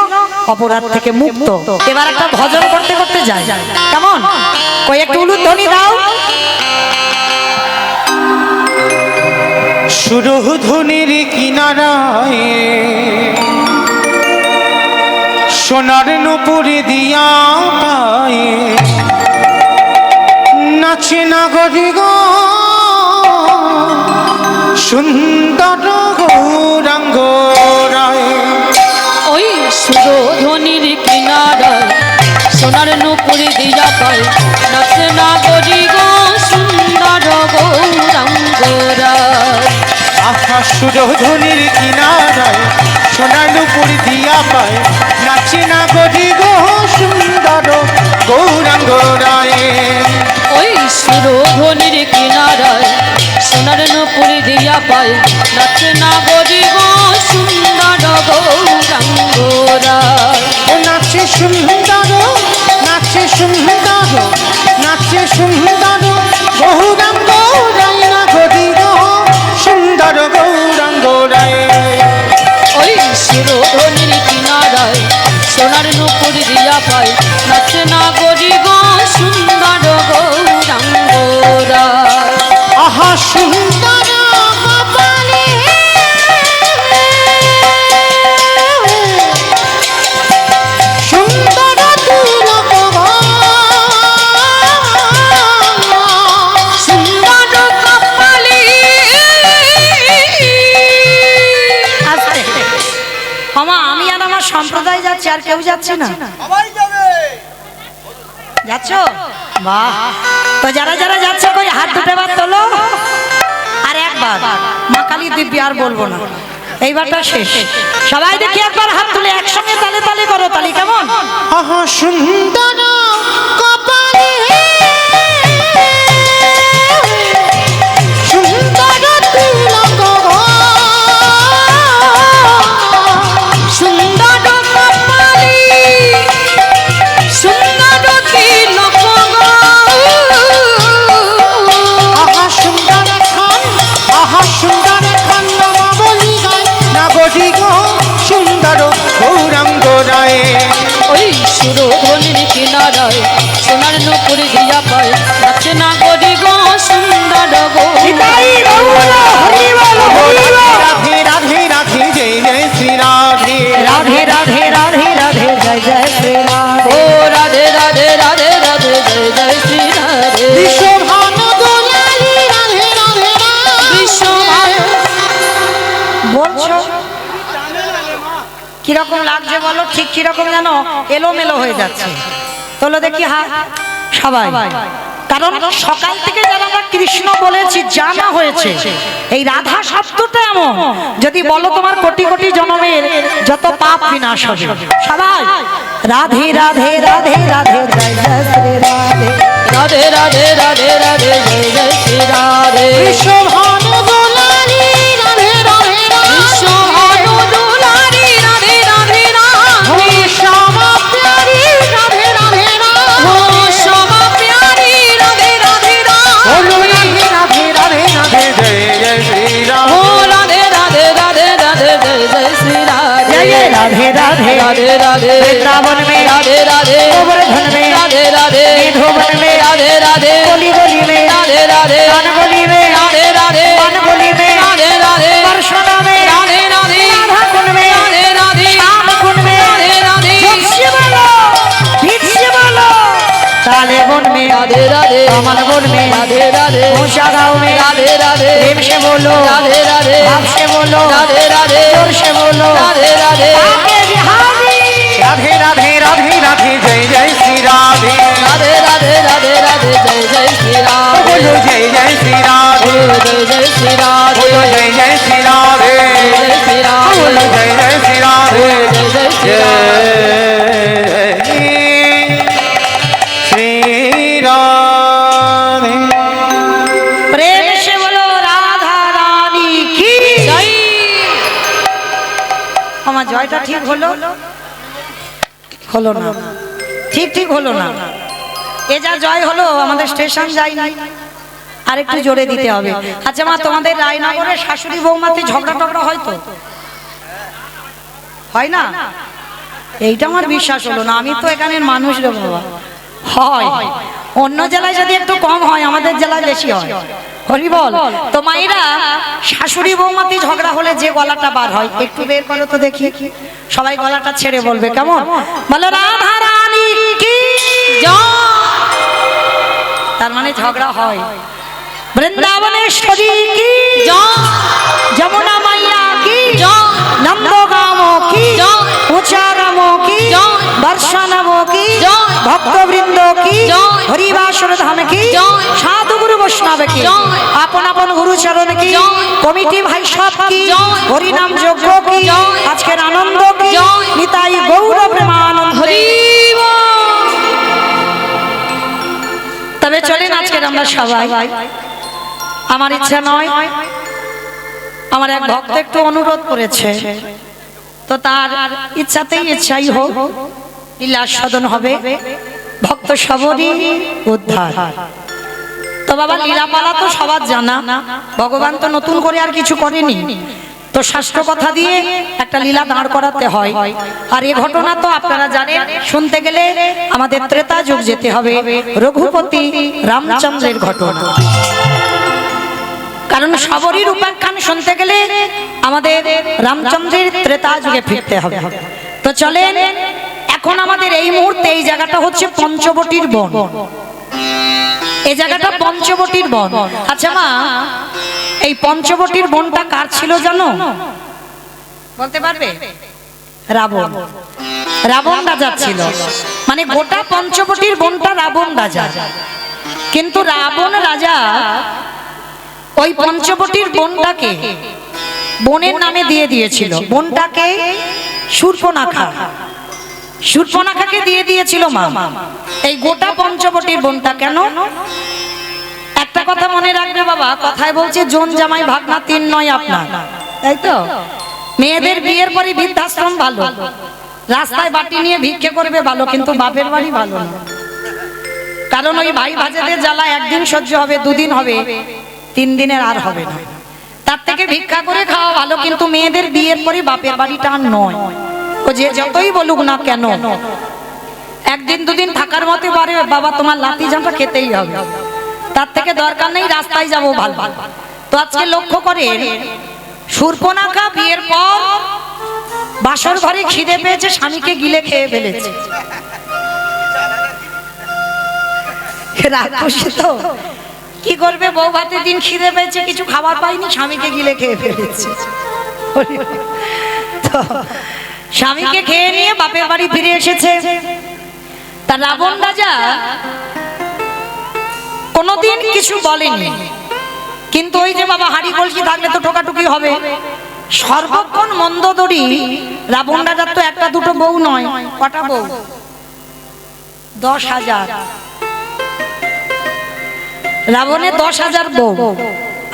অপরাধ থেকে মুক্ত। এবার একটা ভজন করতে করতে যায়, কেমন? কয়েকটা উলুধ্বনি দাও। সুরধুনির কিনারায় সোনার নুপুর দিয়া পায়ে নাচে নাগরি গো সুন্দর গৌরাঙ্গ রায়। ওই সুরধনির কিনারায় সোনার নুপুর দিয়া পায় নাচে নাগরি গো সুন্দর গৌরাঙ্গ রায়। আহা, সুরধনির কিনারায় সোনার নুপুর দিয়া পায় নাচে নাগরি গো সুন্দর গৌরাঙ্গ রায়। ওই সুরধনির কিনারায় সোনার নুপুর দিয়া পায় নাচে নাগরি গো সুন্দর গৌরাঙ্গ রায়। নাচে সুন্দর, নাচে সুন্দর, নাচে সুন্দর গৌরাঙ্গ রায়, নাগরি গো সুন্দর গৌরাঙ্গ রায়। ওই সুরধনির কিনারায় সোনার নুপুর দিয়া পায় নাচে নাগরি গো সুন্দর গৌরাঙ্গ রায়। আহা, সুন্দর কপালে সুন্দর তিলক, আর কেউ যাচ্ছে না? যাচ্ছ? বাহ! তো যারা যারা যাচ্ছে কই হাত দুটো বার তোলো। আর একবার মা কালী দিব্যি, আর বলবো না, এইবারটা শেষ। সবাই দেখি একবার হাত তুলে একসঙ্গে তালে তালে করো, তালি কেমন? আহা সুন্দর কপালে সুন্দর তিলক গো, সুন্দর কপালি সুন্দর তিলক গো। আহা সুন্দর খান, আহা সুন্দর খান নামা বলি গায় না গজি গো, সুন্দর গৌরাঙ্গ রায়। ওই সুরধনির কিনারায় সোনার নুপুর দিয়া পায় নাচে না গরি গো সুন্দর গো। রাধে রাধে রাধে জয় জয় শ্রী রাধে। রাধে রাধে রাধে রাধে জয় জয় শ্রী রাধে। ও রাধে রাধে রাধে রাধে জয় জয় শ্রী রাধে। বিশ্বভান দোলালি রাধে রাধে বিশ্বভান বলছো কিরকম লাগছে বলো? ঠিক কিরকম জানো? এলোমেলো হয়ে যাচ্ছে। তোলো দেখি হাত সবাই। কারণ সকাল থেকে যারা আমরা কৃষ্ণ বলেছি, জানা হয়েছে এই রাধা শব্দটা এমন, যদি বলো তোমার কোটি কোটি জন্মের যত পাপ বিনাশ হবে। সবাই রাধে রাধে রাধে রাধে জয় জয় শ্রী রাধে। রাধে রাধে রাধে রাধে জয় জয় শ্রী রাধে। বিশ্বভান দোলালি রাধে রাধে বিশ্বভান দুলারি রাধে রাধে রাধে। শ্যামা প্যারি রাধে রাধে ও শ্যামা প্যারি রাধে রাধে রাধে। রাধে রাধে রাধে জয় জয় শ্রী ও রাধে রাধে রাধে রাধে জয় জয় শ্রী রাধে। जय राधे राधे राधे राधे वृंदावन में राधे राधे गोवर्धन में राधे राधे निधोवन में राधे राधे गली गली में राधे राधे कानगली में राधे राधे वनगली में राधे राधे परशुना में राधे राधे राधा कुंड में राधे राधे श्याम कुंड में राधे राधे जोशी बोलो भीष्म बोलो ताले वन में राधे राधे कमल वन में राधे राधे मूषा गाँव में राधे राधे प्रेम से बोलो राधे राधे भाव से बोलो राधे राधे जोर से बोलो राधे राधे आगे बिहारी राधे राधे राधे राधे जय जय श्री राधे। राधे राधे राधे राधे जय जय श्री राधे। बोलो जय जय श्री राधे, जय जय श्री राधे। बोलो जय जय श्री राधे, जय श्री राधे। बोलो जय जय श्री राधे। जय जय श्री राधे। जय श्री राधे। प्रेम से बोलो राधा रानी की जय। আমার জয়টা ঠিক হলো? হলো না, ঠিক ঠিক হলো না। এ যা জয় হলো, আমাদের স্টেশন যায়নি, আর একটু জোরে দিতে হবে। আচ্ছা মা, তোমাদের রায়নগরে শাশুড়ি বৌমাতে ঝগড়া টগড়া হয় তো? হয় না? এইটা আমার বিশ্বাস হলো না। আমি তো এখানের মানুষ রে বাবা। হয়, অন্য জেলায় যদি একটু কম হয়, আমাদের জেলায় বেশি হয়। হরি বল। তো মায়েরা শাশুড়ি বৌমাতে ঝগড়া হলে যে গলাটা বার হয়, একটু বের করো তো দেখি। সবাই গলাটা ছেড়ে বলবে, কেমন? বলো রাধা রানী কি জয়। তার মানে ঝগড়া হয়। বৃন্দাবনেশ্বরী কি জয়। যমুনা মাইয়া কি জয়। নন্দগাম কি জয়। উচারাম কি জয়। বর্ষানব কি জয়। ভক্তবৃন্দ কি জয়। হরিবাসর ধাম কি জয়। সাধু গুরু বৈষ্ণব কি জয়। আপন আপন গুরুচরণ কি জয়। কমিটি ভাই সব কি জয়। হরিনাম যজ্ঞ কি জয়। আজকের আনন্দ কি জয়। নিতাই গৌর প্রেমানন্দ। হরি বল। তবে চলেন আজকের আমরা সবাই, আমার ইচ্ছা নয়, আমার এক ভক্ত একটু অনুরোধ করেছে, তো তার ইচ্ছাতেই ইচ্ছাই হোক, লীলা সদন হবে, ভক্ত সবরই উদ্ধার। তো বাবা, লীলাপালা তো সবার জানা, ভগবান তো নতুন করে আর কিছু করেনি, তো শাস্ত্র কথা দিয়ে একটা লীলা দাঁড় করাতে হয়। আর এই ঘটনা তো আপনারা জানেন, শুনতে গেলে আমাদের ত্রেতা যুগ যেতে হবে, রঘুপতি রামচন্দ্রের ঘটনা। কারণ সবরীর উপাখ্যান শুনতে গেলে আমাদের রামচন্দ্রের ত্রেতা যুগে ফিরতে হবে। তো চলেন, এখন আমাদের এই মুহূর্তে এই জায়গাটা হচ্ছে পঞ্চবটির বন। এই জায়গাটা পঞ্চবটির বন। আচ্ছা মা, এই পঞ্চবটির বনটা কার ছিল জানো? বলতে পারবে? রাবণ। রাবণ রাজা ছিল, মানে গোটা পঞ্চবটির বনটা রাবণ রাজা। কিন্তু রাবণ রাজা ওই পঞ্চবটির বনটাকে বনের নামে দিয়ে দিয়েছিল। বনটাকে শূর্পণখা, শূর্পণখাকে দিয়ে দিয়েছিল মা। এই গোটা পঞ্চবটির বনটা কেন? একটা কথা মনে রাখবে বাবা, কথায় বলছে জন জামাই ভাগনা তিন নয় আপনার, তাই তো? মেয়েদের বিয়ের পরে বৃদ্ধাশ্রম ভালো, রাস্তায় বাটি নিয়ে ভিক্ষে করবে ভালো, কিন্তু বাপের বাড়ি ভালো না। কারণ ওই ভাই ভাজেদের জ্বালা একদিন সহ্য হবে, দুদিন হবে, 3 দিনের আর হবে না। তার থেকে ভিক্ষা করে খাওয়া ভালো, কিন্তু মেয়েদের বিয়ের পরে বাপের বাড়িটা আর নয়। ও যে যতই বলুক না কেন, একদিন দুদিন থাকার মতে পারে বাবা তোমার লাতি জামটা খেতেই হবে, তার থেকে দরকার নেই রাস্তায় যাবো ভালো। তো আজকে লক্ষ্য করে শূর্পণখা বিয়ের পর বাসর ঘরে খিদে পেয়েছে, স্বামীকে গিলে খেয়ে ফেলেছে। রাক্ষসী তো কি করবে, বউ ভাতের দিন খিদে পেয়েছে, কিছু খাবার পাইনি, স্বামীকে গিলে খেয়ে ফেলেছে। তো স্বামীকে খেয়ে নিয়ে বাপের বাড়ি ফিরে এসেছে। তা রাবণ রাজা কোনোদিন কিছু বলেনি, কিন্তু ওই যে বাবা হাড়ি কলসি থাকলে তো ঠোকাটুকি হবে। সর্বক্ষণ মন্দোদরী রাবণ রাজার তো একটা দুটো বউ নয়, কটা বউ? 10,000। রাবণের 10,000 বউ,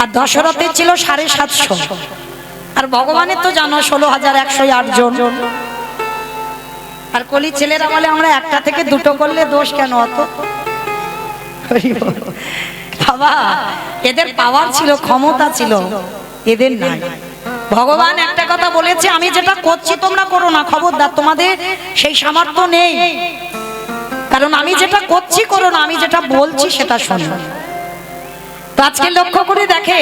আর দশরথের ছিল 750, আর ভগবানের তো জানো 16,108 জন। আর কলি ছেলেরা বলে আমরা একটা থেকে দুটো করলে দোষ কেন অত? বাবা এদের পাওয়ার ছিল, ক্ষমতা ছিল, এদের নাই। ভগবান একটা কথা বলেছে, আমি যেটা করছি তোমরা করো না, খবরদার, তোমাদের সেই সামর্থ্য নেই। কারণ আমি যেটা করছি করো না, আমি যেটা বলছি সেটা শোনো। তো আজকে লক্ষ্য করে দেখে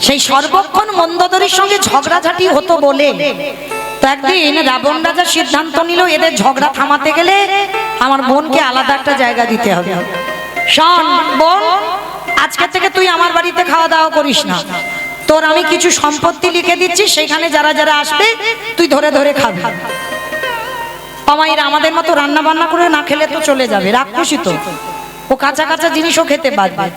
সেই সর্বক্ষণ মন্দোদরীর সঙ্গে ঝগড়াঝাটি হতো বলে তো একদিন রাবণ রাজা সিদ্ধান্ত নিল, এদের ঝগড়া থামাতে গেলে আমার বোনকে আলাদা একটা জায়গা দিতে হবে। শোন বোন, আজকে থেকে তুই আমার বাড়িতে খাওয়া দাওয়া করিস না, তোর আমি কিছু সম্পত্তি লিখে দিচ্ছি, সেখানে যারা যারা আসবে তুই ধরে ধরে খাবি। আমাইরা আমাদের মতো রান্না বান্না করে না খেলে তো চলে যাবে, রাক্ষসী তো, ও কাঁচা কাঁচা জিনিসও খেতে পারবে।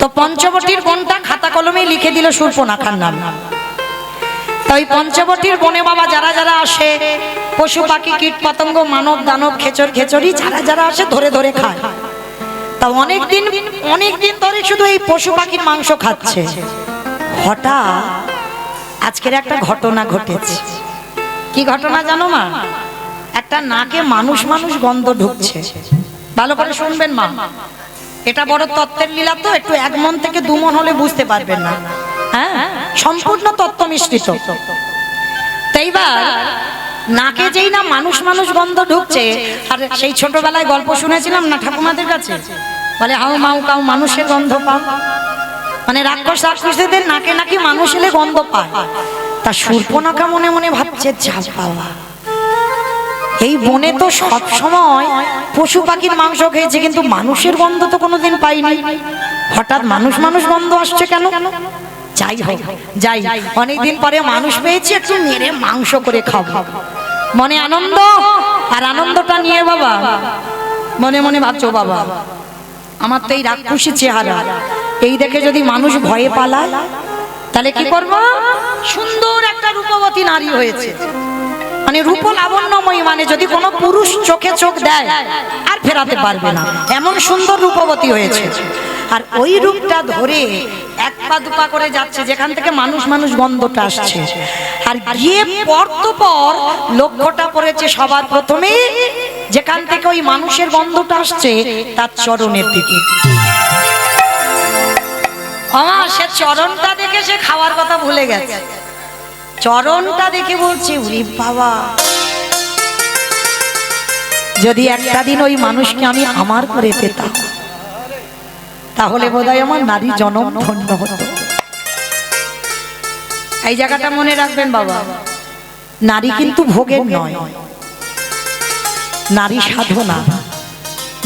তো পঞ্চবটির বনটা খাতা কলমে লিখে দিল শূর্পণখার নাম। তাই পঞ্চবটির বনে বাবা যারা যারা আসে, পশু পাখি কীট পতঙ্গ মানব দানব খেচর খেচরি যারা যারা আসে ধরে ধরে খায়। তা অনেক দিন ধরে শুধু এই পশু পাখির মাংস খাচ্ছে। হঠাৎ আজকের একটা ঘটনা ঘটেছে। কি ঘটনা জানো মা? একটা নাকে মানুষ মানুষ গন্ধ ঢুকছে। ভালো করে শুনবেন মা, এটা বড় তত্ত্বের লীলা, তো একটু 1 মন থেকে 2 মন হলে বুঝতে পারবেন না। হ্যাঁ, সম্পূর্ণ তত্ত্ব মিশ্রিত। তাইবার নাকে যেই না মানুষ মানুষ গন্ধ ঢুকছে, আর সেই ছোটবেলায় গল্প শুনেছিলাম না ঠাকুমাদের কাছে, বলে হাউ মাউ কাউ মানুষের গন্ধ পাও, মানে রাক্ষস রাক্ষসীদের নাকে নাকি মানুষ এলে গন্ধ পায়। তা শূর্পণখা মনে মনে ভাবছে, যা বাবা, এই বনে তো সব সময় পশু পাখির মাংস খেয়েছে, কিন্তু মানুষের গন্ধ তো কোনোদিন পাইনি, হঠাৎ মানুষ মানুষ গন্ধ আসছে কেন? যাই হোক যাই, অনেকদিন পরে মানুষ পেয়েছি, একটু মেরে মাংস করে খাবো। মনে আনন্দ, আর আনন্দটা নিয়ে বাবা মনে মনে ভাবছো, বাবা আমার তো এই রাক্ষসী চেহারা, এই দেখে যদি মানুষ ভয়ে পালায় তাহলে কি করব? সুন্দর একটা রূপবতী নারী হয়েছে, মানে রূপ লাবণ্যময়ী, মানে যদি কোনো পুরুষ চোখে চোখ দেয় আর ফেরাতে পারবে না, এমন সুন্দর রূপবতী হয়েছে। আর ওই রূপটা ধরে 1 পা 2 পা করে যাচ্ছে যেখান থেকে মানুষ মানুষ গন্ধটা আসছে, আর গিয়ে পর লক্ষ্যটা পড়েছে সবার প্রথমে যেখান থেকে ওই মানুষের গন্ধটা আসছে তার চরণের দিকে। আমার সে চরণটা দেখে সে খাওয়ার কথা ভুলে গেছে। চরণটা দেখে বলছে, ওরে বাবা, যদি একটা দিন ওই মানুষকে আমি আমার করে পেতাম তাহলে বোধহয় আমার নারী জনম ধন্য হতো। এই জায়গাটা মনে রাখবেন বাবা, নারী কিন্তু ভোগের নয়, নারী সাধনা,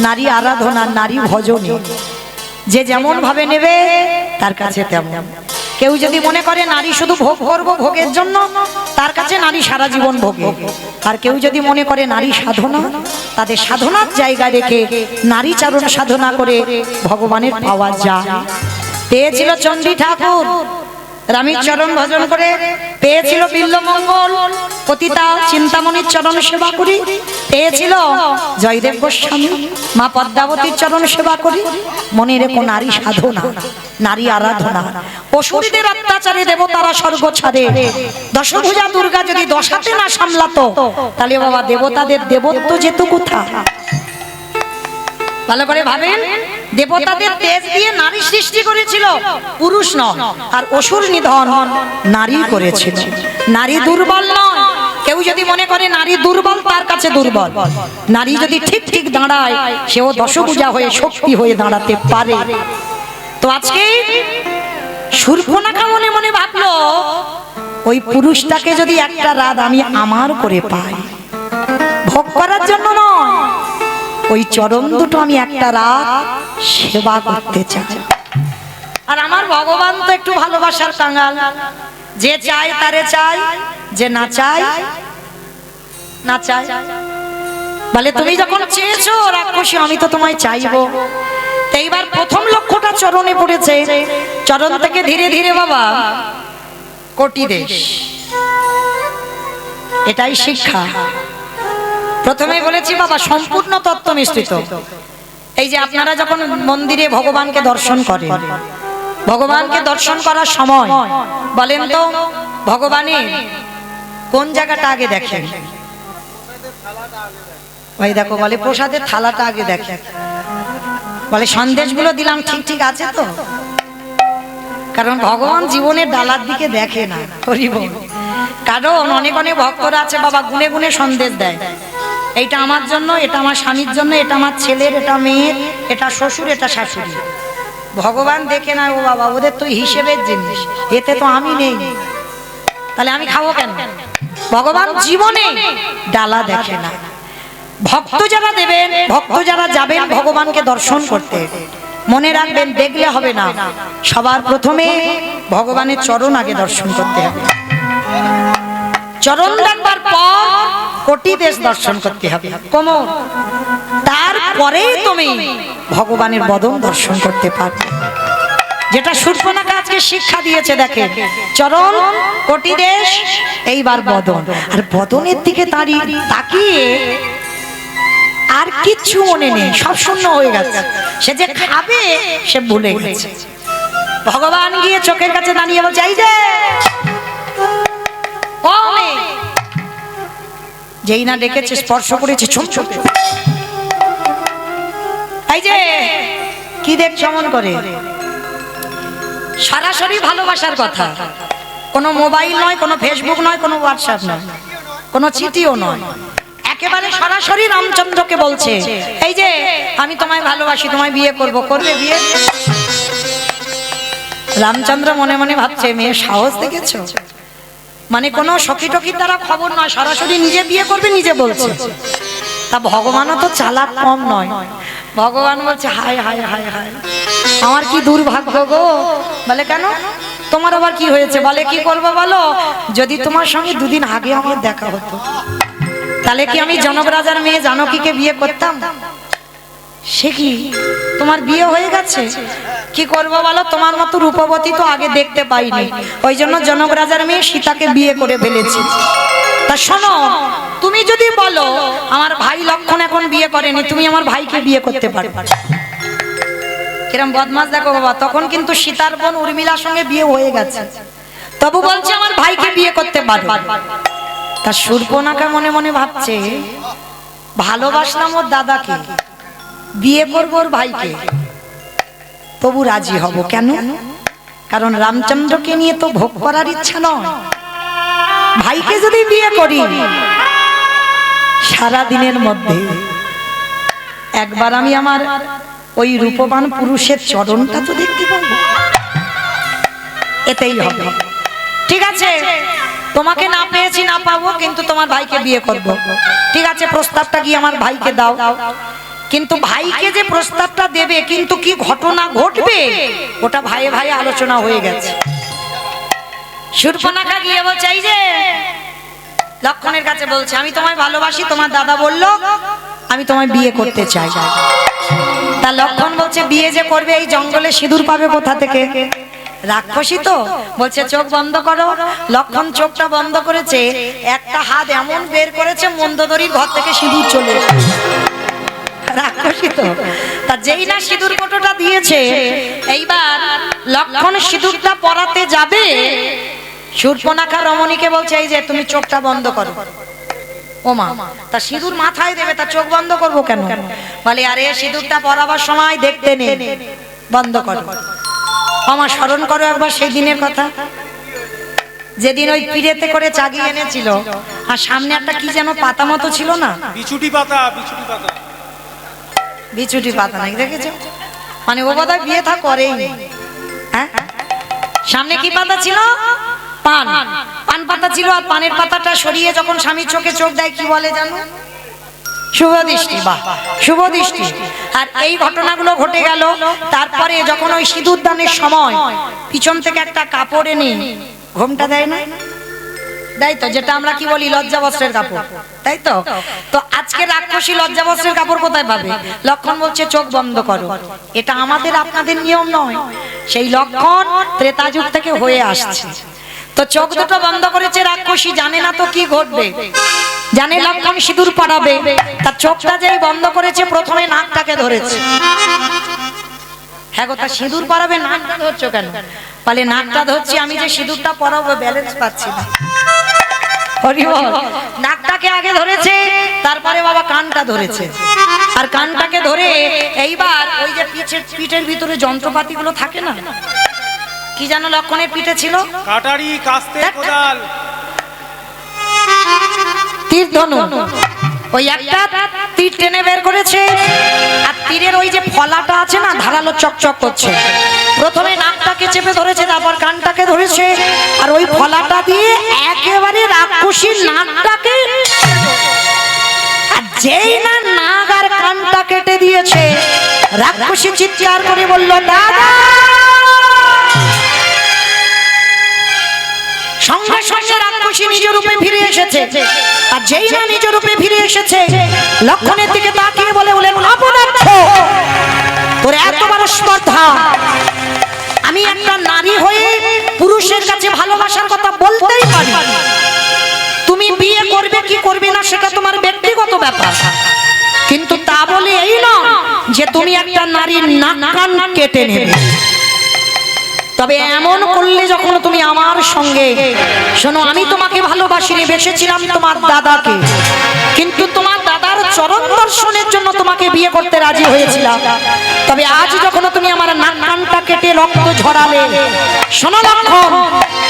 নারী আরাধনা, নারী ভজনে। যে যেমন ভাবে নেবে তার কাছে তেমন। কেউ যদি মনে করে নারী শুধু ভোগ করবো ভোগের জন্য, তার কাছে নারী সারা জীবন ভোগে। আর কেউ যদি মনে করে নারী সাধনা, তাদের সাধনার জায়গা রেখে নারী চারণ সাধনা করে ভগবানের পাওয়া যায়। পেয়েছিল চণ্ডী ঠাকুর রামের চরণ ভজন করে, পেয়েছিল বিল্লমঙ্গল পতিতা চিন্তামণির চরণ সেবা করি, পেয়েছিল জয়দেব গোস্বামী মা পদ্মাবতীর চরণ সেবা করি। মনে রেখো নারী সাধনা, নারী আরাধনা। অসুরদের অত্যাচারে দেবতারা স্বর্গ ছাড়ে। দশভুজা দুর্গা যদি দশাতে না সামলাতো, তাহলে বাবা দেবতাদের দেবত্ব যেত কোথা? ভালো করে ভাবেন, দেবতাদের তেজ দিয়ে নারী সৃষ্টি করেছিল, পুরুষ নয়। আর অসুর নিধন নারী করেছিল। নারী দুর্বল নয়। কেউ যদি মনে করে নারী দুর্বল, তার কাছে দুর্বল। নারী যদি ঠিক ঠিক দাঁড়ায়, সেও দশভুজা হয়ে শক্তি হয়ে দাঁড়াতে পারে। তো আজকে শূর্পণখা মনে মনে ভাবলো, ওই পুরুষটাকে যদি একটা রাত আমি আমার করে পাই, ভোগ করার জন্য নয়, ওই চরণ দুটো আমি একটা রাত সেবা করতে চাই। আর আমার ভগবান তো একটু ভালোবাসার কাঙ্গাল, যে চায় তারে চাই, যে না চায় না চায়। বলে তুমি যখন চেয়েছো রাক্ষসী, আমি তো তোমায় চাইবো। তো এইবার প্রথম লক্ষ্যটা চরণে পড়েছে। চরণ থেকে ধীরে ধীরে বাবা কোটি দেশ, এটাই শিক্ষা। প্রথমে বলেছি বাবা সম্পূর্ণ তত্ত্ব মিশ্রিত। এই যে আপনারা যখন মন্দিরে ভগবানকে দর্শন করেন, ভগবানকে দর্শন করার সময় বলেন তো ভগবানের কোন জায়গাটা আগে দেখেন? ভাই দেখো, বলে প্রসাদের থালাটা আগে দেখেন। বলে সন্দেশগুলো দিলাম ঠিক ঠিক আছে তো? কারণ ভগবান জীবনের ডালার দিকে দেখে না। হরি বল। কারণ অনেক অনেক ভক্তরা আছে বাবা, গুনে গুনে সন্দেশ দেয়। এইটা আমার জন্য, এটা আমার স্বামীর জন্য, এটা আমার ছেলের, এটা মেয়ের, এটা শ্বশুর, এটা শাশুড়ি। ভগবান দেখে না, ও বাবা ওদের তো হিসেবের জিনিস, এতে তো আমি নেই, তাহলে আমি খাবো কেন? ভগবান জীবনে ডালা দেখে না। ভক্ত যারা দেবেন, ভক্ত যারা যাবেন ভগবানকে দর্শন করতে, মনে রাখবেন দেখলে হবে না, সবার প্রথমে ভগবানের চরণ আগে দর্শন করতে হবে। চরণ দেখবার পর কোটি দেশ দর্শন করতে হবে, কোমর। তারপরেই তুমি ভগবানের বদন দর্শন করতে পারবে। যেটা শূর্পণখা আজকে শিক্ষা দিয়েছে, দেখে চরণ, কোটি দেশ, এইবার বদন। আর বদনের দিকে তাকিয়ে আর কিচ্ছু মনে নেই, সব শূন্য হয়ে গেছে। সে যে খাবে সে ভুলে গেছে। ভগবান গিয়ে চোখের কাছে দাঁড়িয়ে বলছে, এই যে যেই না ডেকেছে, স্পর্শ করেছে, এই যে কি দেখছো মন করে? সরাসরি ভালোবাসার কথা, কোনো মোবাইল নয়, কোনো ফেসবুক নয়, কোনো হোয়াটসঅ্যাপ নয়, কোনো চিঠিও নয়, একেবারে সরাসরি রামচন্দ্রকে বলছে, এই যে আমি তোমায় ভালোবাসি, তোমায় বিয়ে করব, করবে বিয়ে? রামচন্দ্র মনে মনে ভাবছে, মেয়ের সাহস দেখেছো? মানে কোনো সখী টকির দ্বারা খবর নয়, সরাসরি নিজে বিয়ে করবে, নিজে বলছে। তা ভগবানও তো চালাক কম নয়। ভগবান বলছে, হায় হায় হায় হায়, আমার কি দুর্ভাগ্য গো। বলে কেন? তোমার আবার কি হয়েছে? বলে কি করবো বলো, যদি তোমার সঙ্গে দুদিন আগে আমার দেখা হতো, তাহলে কি আমি জনক রাজার মেয়ে জানকীকে বিয়ে করতাম? সে কি তোমার বিয়ে হয়ে গেছে? কি করবো বলো, তোমার মতো রূপবতী তো আগে দেখতে পাইনি, ওই জন্য জনক রাজার মেয়ে সীতাকে বিয়ে করে ফেলেছি। তা শোনো, তুমি যদি বলো আমার ভাই লক্ষণ এখন বিয়ে করেনি, তুমি আমার ভাইকে বিয়ে করতে পারো। কিরম বদমাস দেখো বাবা, তখন কিন্তু সীতার বোন উর্মিলার সঙ্গে বিয়ে হয়ে গেছে, তবু বলছে আমার ভাইকে বিয়ে করতে পারো। তা শূর্পণখা মনে মনে ভাবছে, ভালোবাসলাম ওর দাদাকে, বিয়ে করবো ওর ভাইকে, তবু রাজি হব কেন? কারণ রামচন্দ্রকে নিয়ে তো ভোগ করার ইচ্ছা নয়। ভাইকে যদি বিয়ে করি, সারা দিনের মধ্যে একবার আমি আমার ওই রূপবান পুরুষের চরণটা তো দেখতে পাবো, এতেই হবে। ঠিক আছে, তোমাকে না পেয়েছি, না পাবো, কিন্তু তোমার ভাইকে বিয়ে করব। ঠিক আছে, প্রস্তাবটা কি আমার ভাইকে দাও। কিন্তু ভাইকে যে প্রস্তাবটা দেবে, কিন্তু কি ঘটনা ঘটবে ওটা ভাইয়ে ভাইয়ে আলোচনা হয়ে গেছে। শূর্পণখা গিয়ে বলছে, এই যে লক্ষণের কাছে বলছে আমি তোমায় ভালোবাসি, তোমার দাদা বলল আমি তোমায় বিয়ে করতে চাই। তা লক্ষণ বলছে বিয়ে যে করবে এই জঙ্গলে সিঁদুর পাবে কোথা থেকে? রাক্ষসী তো বলছে চোখ বন্ধ করো। লক্ষণ চোখটা বন্ধ করেছে, একটা হাত এমন বের করেছে মন্দোদরীর ঘর থেকে সিঁদুর চলে এসেছে। রাক্ষসী তো, তা যেই না সিঁদুর কোটোটা দিয়েছে, এইবার লক্ষণ সিঁদুরটা পরাতে যাবে, শূর্পণখা রমণীকে বলছে এই যে তুমি চোখটা বন্ধ করো। ওমা, তা সিঁদুর মাথায় দেবে, তা চোখ বন্ধ করবো কেন? বলে আরে সিঁদুরটা পরাবার সময় দেখতে নেই, বন্ধ করো। আমার স্মরণ করো একবার সেই দিনের কথা, যেদিন ওই পিড়েতে করে চাগি এনেছিল, আর সামনে একটা কি যেন পাতা মতো ছিল না, বিছুটি পাতা, বিছুটি পাতা, বিছুটি পাতা নাকি দেখেছো? মানে ও বোধহয় বিয়ে থা করেই। হ্যাঁ, সামনে কি পাতা ছিল? পান, পান পাতা ছিল। আর পানের পাতাটা সরিয়ে যখন স্বামীর চোখে চোখ দেয় কি বলে জানো? শুভ দৃষ্টি। বাহ, শুভ দৃষ্টি। আর এই ঘটনাগুলো ঘটে গেল। তারপরে যখন ওই সিঁদুর দানের সময় পিছন থেকে একটা কাপড় এনে ঘোমটা দেয় না, তাই তো, যেটা আমরা কি বলি লজ্জা বস্ত্রের কাপড়, তাই তো। তো আজকে রাক্ষসী লজ্জা বস্ত্রের কাপড় কোথায় পাবে? লক্ষণ বলছে চোখ বন্ধ করো। এটা আমাদের আপনাদের নিয়ম নয়, সেই লক্ষণ ত্রেতা যুগ থেকে হয়ে আসছে। তো চোখ দুটো বন্ধ করেছে রাক্ষসী, জানে না তো কি ঘটবে, জানে লক্ষণ সিঁদুর পরাবে। তার চোখটা যেই বন্ধ করেছে, প্রথমে নাকটাকে ধরেছে। হ্যাঁ গো, তা সিঁদুর পরাবে, নাকটা ধরছো কেন? বলে নাকটা ধরছি আমি যে সিঁদুরটা পরাবো ব্যালেন্স পাচ্ছি না। নাকটাকে আগে ধরেছে, তারপরে বাবা কানটা ধরেছে। আর কানটাকে ধরে এইবার ওই যে পিঠের ভিতরে যন্ত্রপাতি গুলো থাকে না, কি জানো লক্ষণের পিঠে ছিল? কাটারি, কাস্তে, কোদাল, তীর ধনুক। ওই একটা তীর টেনে বের করেছে, আর তীরের ওই যে ফলাটা আছে না, ধারালো চকচক করছে। প্রথমে নাকটাকে চেপে ধরেছে, তারপর কানটাকে ধরেছে, আর ওই ফলাটা দিয়ে একেবারে রাক্ষসীর নাকটাকে, আর যেই না নাক আর কানটা কেটে দিয়েছে, রাক্ষসী চিৎকার করে বলল দাদা। সঙ্গে সঙ্গে রাক্ষসী নিজ রূপে ফিরে এসেছে। আর যেই না নিজ রূপে ফিরে এসেছে, লক্ষণের দিকে তাকিয়ে বলে বলেন অপদার্থ, তোর এত বড় স্পর্ধা! আমি একটা নারী হয়ে পুরুষের কাছে ভালোবাসার কথা বলতেই পারি, তুমি বিয়ে করবে কি করবে না সেটা তোমার ব্যক্তিগত ব্যাপার, কিন্তু তা বলে এই না যে তুমি একটা নারীর নাক কান কেটে নেবে। তবে এমন করলে যখন তুমি আমার সঙ্গে, শোনো, আমি তোমাকে ভালোবাসিনি, বেসেছিলাম তোমার দাদাকে, কিন্তু তোমার দাদার চরণ দর্শনের জন্য তোমাকে বিয়ে করতে রাজি হয়েছিলাম। তবে আজ যখন তুমি আমার নাক কানটা কেটে রক্ত ঝরালে, শোনো লক্ষণ,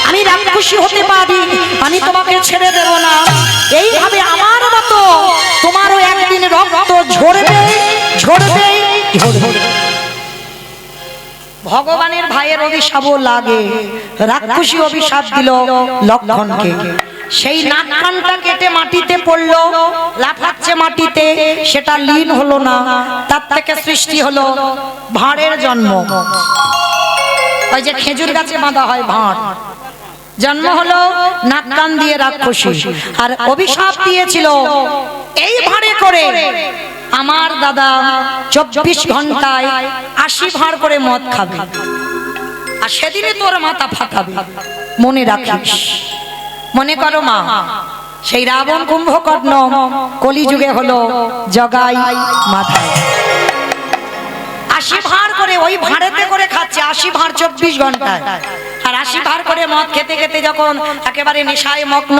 আমি রাক্ষসী হতে পারি, আমি তোমাকে ছেড়ে দেব না। এইভাবে আমার মতো তোমারও একদিন রক্ত ঝরবে, ঝরবে, ঝরবে। ভগবানের ভাইয়ের অভিশাপও লাগে, রাক্ষসী অভিশাপ দিল লক্ষণকে। সেই নাক কানটা কেটে মাটিতে পড়লো, লাফাচ্ছে মাটিতে, সেটা লীন হলো না, তার থেকে সৃষ্টি হলো ভাঁড়ের জন্ম। ওই যে খেজুর গাছে বাঁধা হয় ভাঁড়, জন্ম হলো নাক কান দিয়ে রাক্ষসী। আর অভিশাপ দিয়েছিল এই ভাঁড়ে করে আমার দাদা 24 ঘন্টায় 80 ভাঁড় করে মদ খাবে, আর সেদিনে তোর মাথা ফাটাবে, মনে রাখিস। মনে করো মা, সেই রাবণ কুম্ভকর্ণ কলিযুগে হলো জগাই মাথায়। 80 ভাঁড় করে ওই ভাঁড়েতে করে খাচ্ছে, 80 ভাঁড় 24 ঘন্টায়। আর 80 ভাঁড় করে মদ খেতে খেতে যখন একেবারে নেশায় মগ্ন,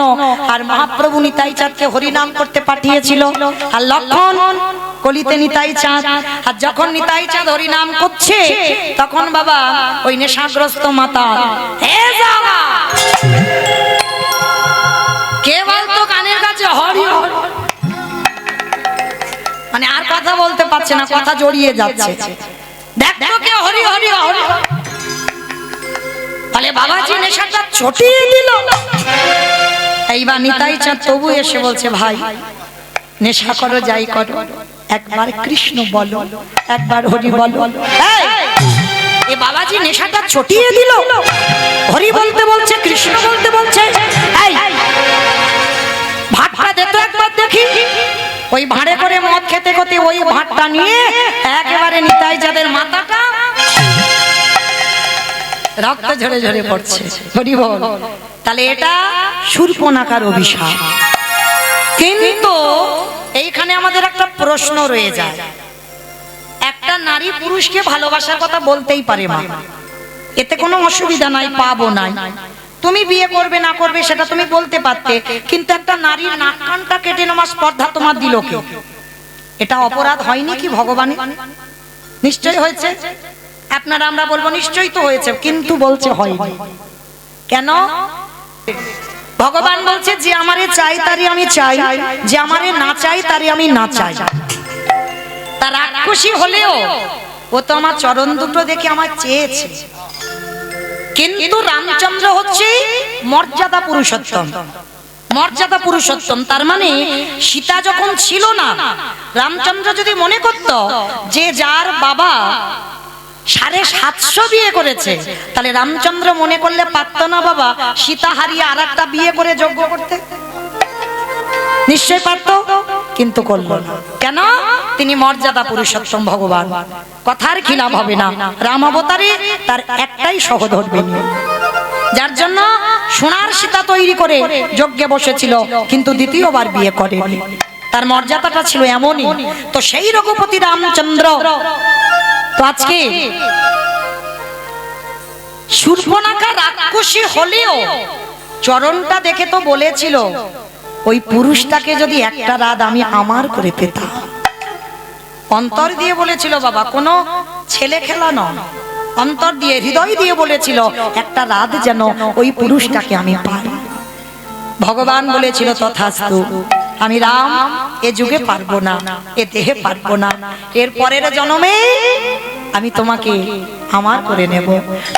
আর মহাপ্রভু নিতাই চাঁদকে হরিনাম করতে পাঠিয়েছিল, আর লক্ষণ কলিতে নিতাই চাঁদ, আর যখন নিতাই চাঁদ হরিনাম করছে, তখন বাবা ওই নেশাগ্রস্ত মাতা, হে বাবা, কে বলতো কানের কাছে হরি হরি, মানে আর কথা বলতে পারছে না, কথা জড়িয়ে যাচ্ছে, দেখো কে হরি হরি হরি। তাহলে বাবাজি নেশাটা ছটিয়ে দিল। এইবার নিতাই চাঁদ তবু এসে বলছে, ভাই নেশা করো যাই করো, একবার কৃষ্ণ বলো, একবার হরি বলো। এ বাবাজি নেশাটা ছটিয়ে দিল, হরি বলতে বলছে, কৃষ্ণ বলতে বলছে। ভাতটা দে তো একবার দেখি। ওই ভাঁড়ে করে মদ খেতে খেতে ওই ভাতটা নিয়ে একেবারে নিতাই যাদের মাথাটা রক্ত ঝরে ঝরে পড়ছে। হরি বল। তাহলে এটা শূর্পণখার অভিশাপ। কিন্তু এইখানে আমাদের একটা প্রশ্ন রয়ে যায়, একটা নারী পুরুষকে ভালোবাসার কথা বলতেই পারে মা, এতে কোনো অসুবিধা নাই, পাবো নাই, তুমি বিয়ে করবে না করবে সেটা তুমি বলতে পারতে, কিন্তু একটা নারীর নাক কানটা কেটে নেওয়ার স্পর্ধা তোমার দিল কে? এটা অপরাধ হয়নি কি ভগবানের? নিশ্চয় হয়েছে। আপনারা আমরা বলবো নিশ্চয়ই তো হয়েছে, কিন্তু বলছে হয়নি কেন? ভগবান বলছে যে আমারে চাই তারই আমি চাই, যে আমারে না চাই তারই আমি না চাই। তার রাক্ষসী হলেও ও তো আমার চরণ দুটো দেখে আমার চেয়েছে। কিন্তু রামচন্দ্র হচ্ছে মর্যাদা পুরুষোত্তম, মর্যাদা পুরুষোত্তম। তার মানে সীতা যখন ছিল না, রামচন্দ্র যদি মনে করত যে যার বাবা 750 বিয়ে করেছে, তাহলে রামচন্দ্র মনে করলে পারত না বাবা সীতা হারিয়ে আরেকটা বিয়ে করে যজ্ঞ করতে? নিশ্চয় পারত, কিন্তু করল না। কেন? তিনি মর্যাদা পুরুষোত্তম ভগবান, কথার খিলাফ হবে না। রাম অবতারে তার একটাই সহধর্মিনী, যার জন্য সোনার সীতা তৈরি করে যজ্ঞে বসেছিল, কিন্তু দ্বিতীয়বার বিয়ে করেনি। তার মর্যাদাটা ছিল এমনই। তো সেই রঘুপতি রামচন্দ্র তো আজকে শূর্পণখা রাক্ষসী হলেও চরণটা দেখে তো বলেছিল ওই পুরুষটাকে যদি একটা রাত আমি আমার করে পেতাম। অন্তর দিয়ে বলেছিল বাবা, কোনো ছেলে খেলা নয়, অন্তর দিয়ে হৃদয় দিয়ে বলেছিল একটা রাত যেন ওই পুরুষটাকে আমি পাই। ভগবান বলেছিল তথাস্তু, আমি রাম এ যুগে পারবো না, এ দেহে পারবো না, এর পরের জন্মে আমি তোমাকে আমার করে নেব।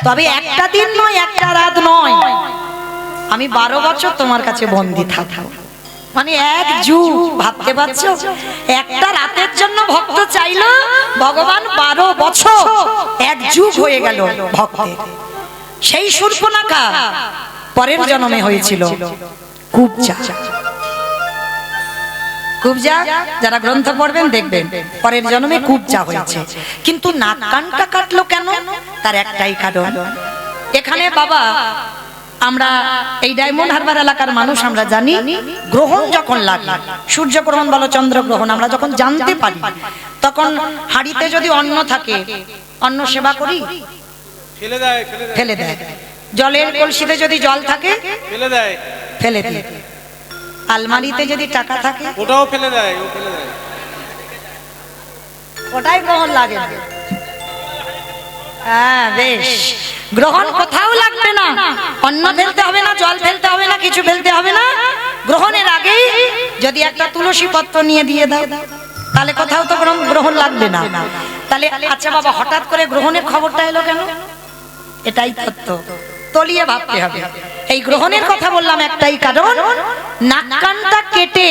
তবে একটা দিন নয়, একটা রাত নয়, আমি 12 বছর তোমার কাছে বন্দী থাকবো। মানে এক যুগ, ভাবতে পারছো? একটা রাতের জন্য ভক্ত চাইলো, ভগবান 12 বছর, এক যুগ হয়ে গেল ভক্তের। সেই শূর্পণখা পরের জন্মে হয়েছিল কুব্জা। কুব্জা যারা গ্রন্থ পড়বেন দেখবেন পরের জন্মে কুব্জা হয়েছে। কিন্তু নাক কানটা কাটলো কেন? তার একটাই কারণ। এখানে বাবা আমরা এই ডায়মন্ড হারবার এলাকার মানুষ আমরা জানি, গ্রহণ যখন লাগে, সূর্যগ্রহণ বলো চন্দ্রগ্রহণ, আমরা যখন জানতে পারি তখন হাড়িতে যদি অন্ন থাকে, অন্ন সেবা করি, ফেলে দেয়। জলের কলসিতে যদি জল থাকে ফেলে দেয়। আলমারিতে যদি টাকা থাকে ওটাও ফেলে দেয়, ওটাই গ্রহণ লাগে। হ্যাঁ বেশ, গ্রহণ কোথাও লাগবে না, অন্ন ফেলতে হবে না, জল ফেলতে হবে না, কিছু ফেলতে হবে না। গ্রহণের আগেই যদি একটা তুলসী পত্র নিয়ে দিয়ে দাও, তাহলে কোথাও তো গ্রহণ লাগবে না। তাহলে আচ্ছা বাবা, হঠাৎ করে গ্রহণের খবরটা এলো কেন? এটাই তত্ত্ব, তলিয়ে ভাবতে হবে। এই গ্রহণের কথা বললাম একটাই কারণ, নাক কানটা কেটে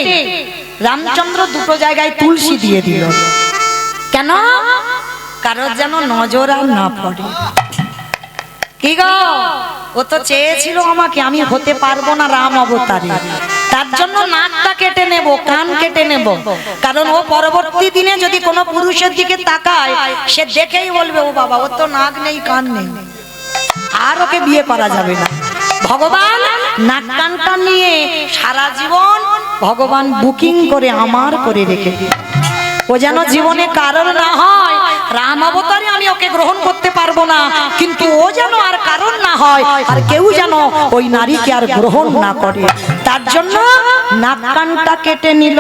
রামচন্দ্র দুটো জায়গায় তুলসী দিয়ে দিল। কেন? কারোর যেন নজর আর না পড়ে। কি গো, ও তো চেয়েছিল আমাকে, আমি হতে পারবো না রাম অবতারে, তার জন্য নাকটা কেটে নেব, কান কেটে নেব। কারণ ও পরবর্তী দিনে যদি কোনো পুরুষের দিকে তাকায়, সে দেখেই বলবে ও বাবা, ও তো নাক নেই কান নেই, আর ওকে বিয়ে করা যাবে না। ভগবান নাক কানটা নিয়ে সারা জীবন ভগবান বুকিং করে আমার করে রেখে দিয়ে, ও যেন জীবনে কারণ না হয়। রাম অবতারে আমি ওকে গ্রহণ করতে পারবো না, কিন্তু ও যেন আর কারণ না হয়, আর কেউ যেন ওই নারীকে আর গ্রহণ না করে, তার জন্য নাক কানটা কেটে নিল।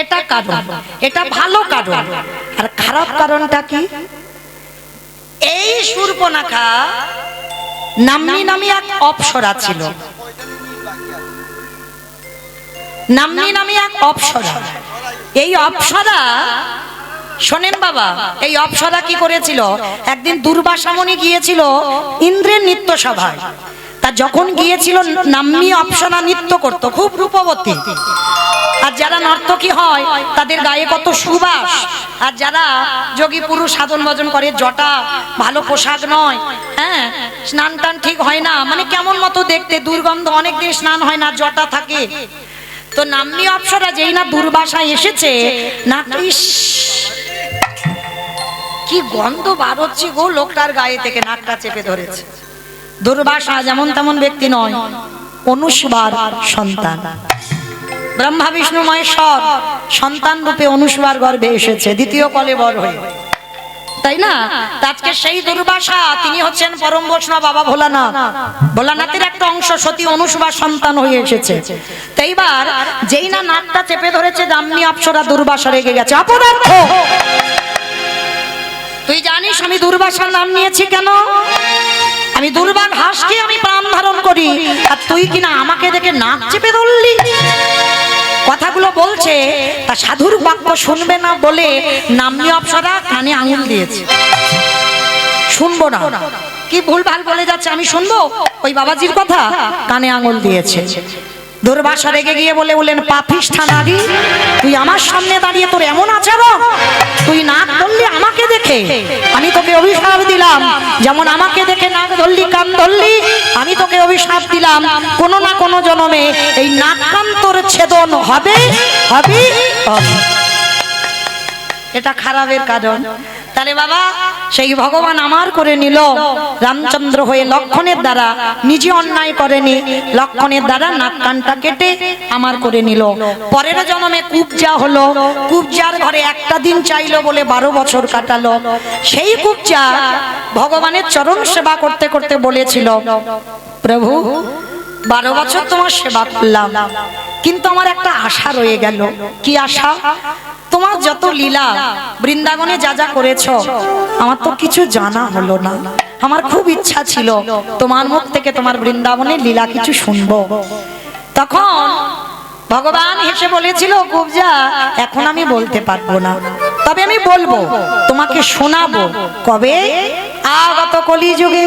এটা কারণ, এটা ভালো কারণ। আর খারাপ কারণটা কি? এই শূর্পণখা নাম্নী নামে এক অপ্সরা ছিল, নাম্নী নামে এক অপ্সরা। এই অপ্সরা, শোনেন বাবা, এই অপ্সরা কি করেছিল? একদিন দুর্বাসা মুনি গিয়েছিল ইন্দ্রের নৃত্য সভায়। তা যখন গিয়েছিল, নাম্নী অপ্সরা নৃত্য করতো, খুব রূপবতী। আর যারা নর্তকী হয় তাদের গায়ে কত সুবাস, আর যারা যোগী পুরুষ সাধন ভজন করে, জটা ভালো পোশাক নয়, হ্যাঁ, স্নান টান ঠিক হয় না, মানে কেমন মতো দেখতে, দুর্গন্ধ, অনেকদিন স্নান হয় না, জটা থাকে। তো নাম্নী অপ্সরা যেই না দুর্বাসায় এসেছে না, ইস কি গন্ধ বার হচ্ছে গো লোকটার গায়ে থেকে, নাকটা চেপে ধরেছে। দুর্বাসা যেমন তেমন ব্যক্তি নয়, অনুসবার সন্তান। ব্রহ্মা বিষ্ণু মহেশ্বর সন্তান রূপে অনুসবার গর্ভে এসেছে, দ্বিতীয় কলেবর হয়ে, তাই না? আজকে সেই দুর্বাসা তিনি হচ্ছেন পরম বৈষ্ণব বাবা ভোলানাথ। ভোলানাথের একটা অংশ সতী অনুসবার সন্তান হয়ে এসেছে। তো এইবার যেই না নাকটা চেপে ধরেছে নাম্নী অপ্সরা, দুর্বাসা রেগে গেছে। অপদার্থ, তুই জানিস আমি দুর্বাসার নাম নিয়েছি কেন? আমি দুর্বার হাসকে আমি প্রাণ ধারণ করি, আর তুই কিনা আমাকে দেখে নাক চেপে ধরলি। কথাগুলো বলছে তা সাধুর বাক্য শুনবে না বলে নাম্নী অপ্সরা কানে আঙুল দিয়েছে, শুনবো না। কি ভুলভাল বলে যাচ্ছে আমি শুনবো? ওই বাবাজির কথা কানে আঙুল দিয়েছে। দুর্বাসা রেগে গিয়ে বললেন, পাপিষ্ঠা নারী, তুই আমার সামনে দাঁড়িয়ে তোর এমন আচরণ, তুই নাক ধরলি আমাকে দেখে, আমি তোকে অভিশাপ দিলাম, যেমন আমাকে দেখে নাক ধরলি কান ধরলি, আমি তোকে অভিশাপ দিলাম কোনো না কোনো জন্মে এই নাক কান তোর ছেদন হবে হবে হবে। এটা খারাপের কারণ। তাহলে বাবা সেই ভগবান আমার করে নিল, রামচন্দ্র হয়ে লক্ষণের দ্বারা, নিজে অন্যায় করেনি, লক্ষণের দ্বারা নাক কানটা কেটে আমার করে নিল। পরের জন্মে কুবজা হলো, কুবজার ঘরে একটা দিন চাইলো বলে 12 বছর কাটালো। সেই কুবজা ভগবানের চরণ সেবা করতে করতে বলেছিল, প্রভু 12 বছর তোমার সেবা করলাম, কিন্তু আমার একটা আশা রয়ে গেল। কি আশা? তোমার যত লীলা বৃন্দাবনে যা যা করেছ আমার তো কিছু জানা হলো না। আমার খুব ইচ্ছা ছিল তোমার মুখ থেকে তোমার বৃন্দাবনের লীলা কিছু শুনবো। তখন ভগবান হেসে বলেছিল, কুবজা এখন আমি বলতে পারবো না, তবে আমি বলবো, তোমাকে শোনাবো। কবে? আগত কলিযুগে।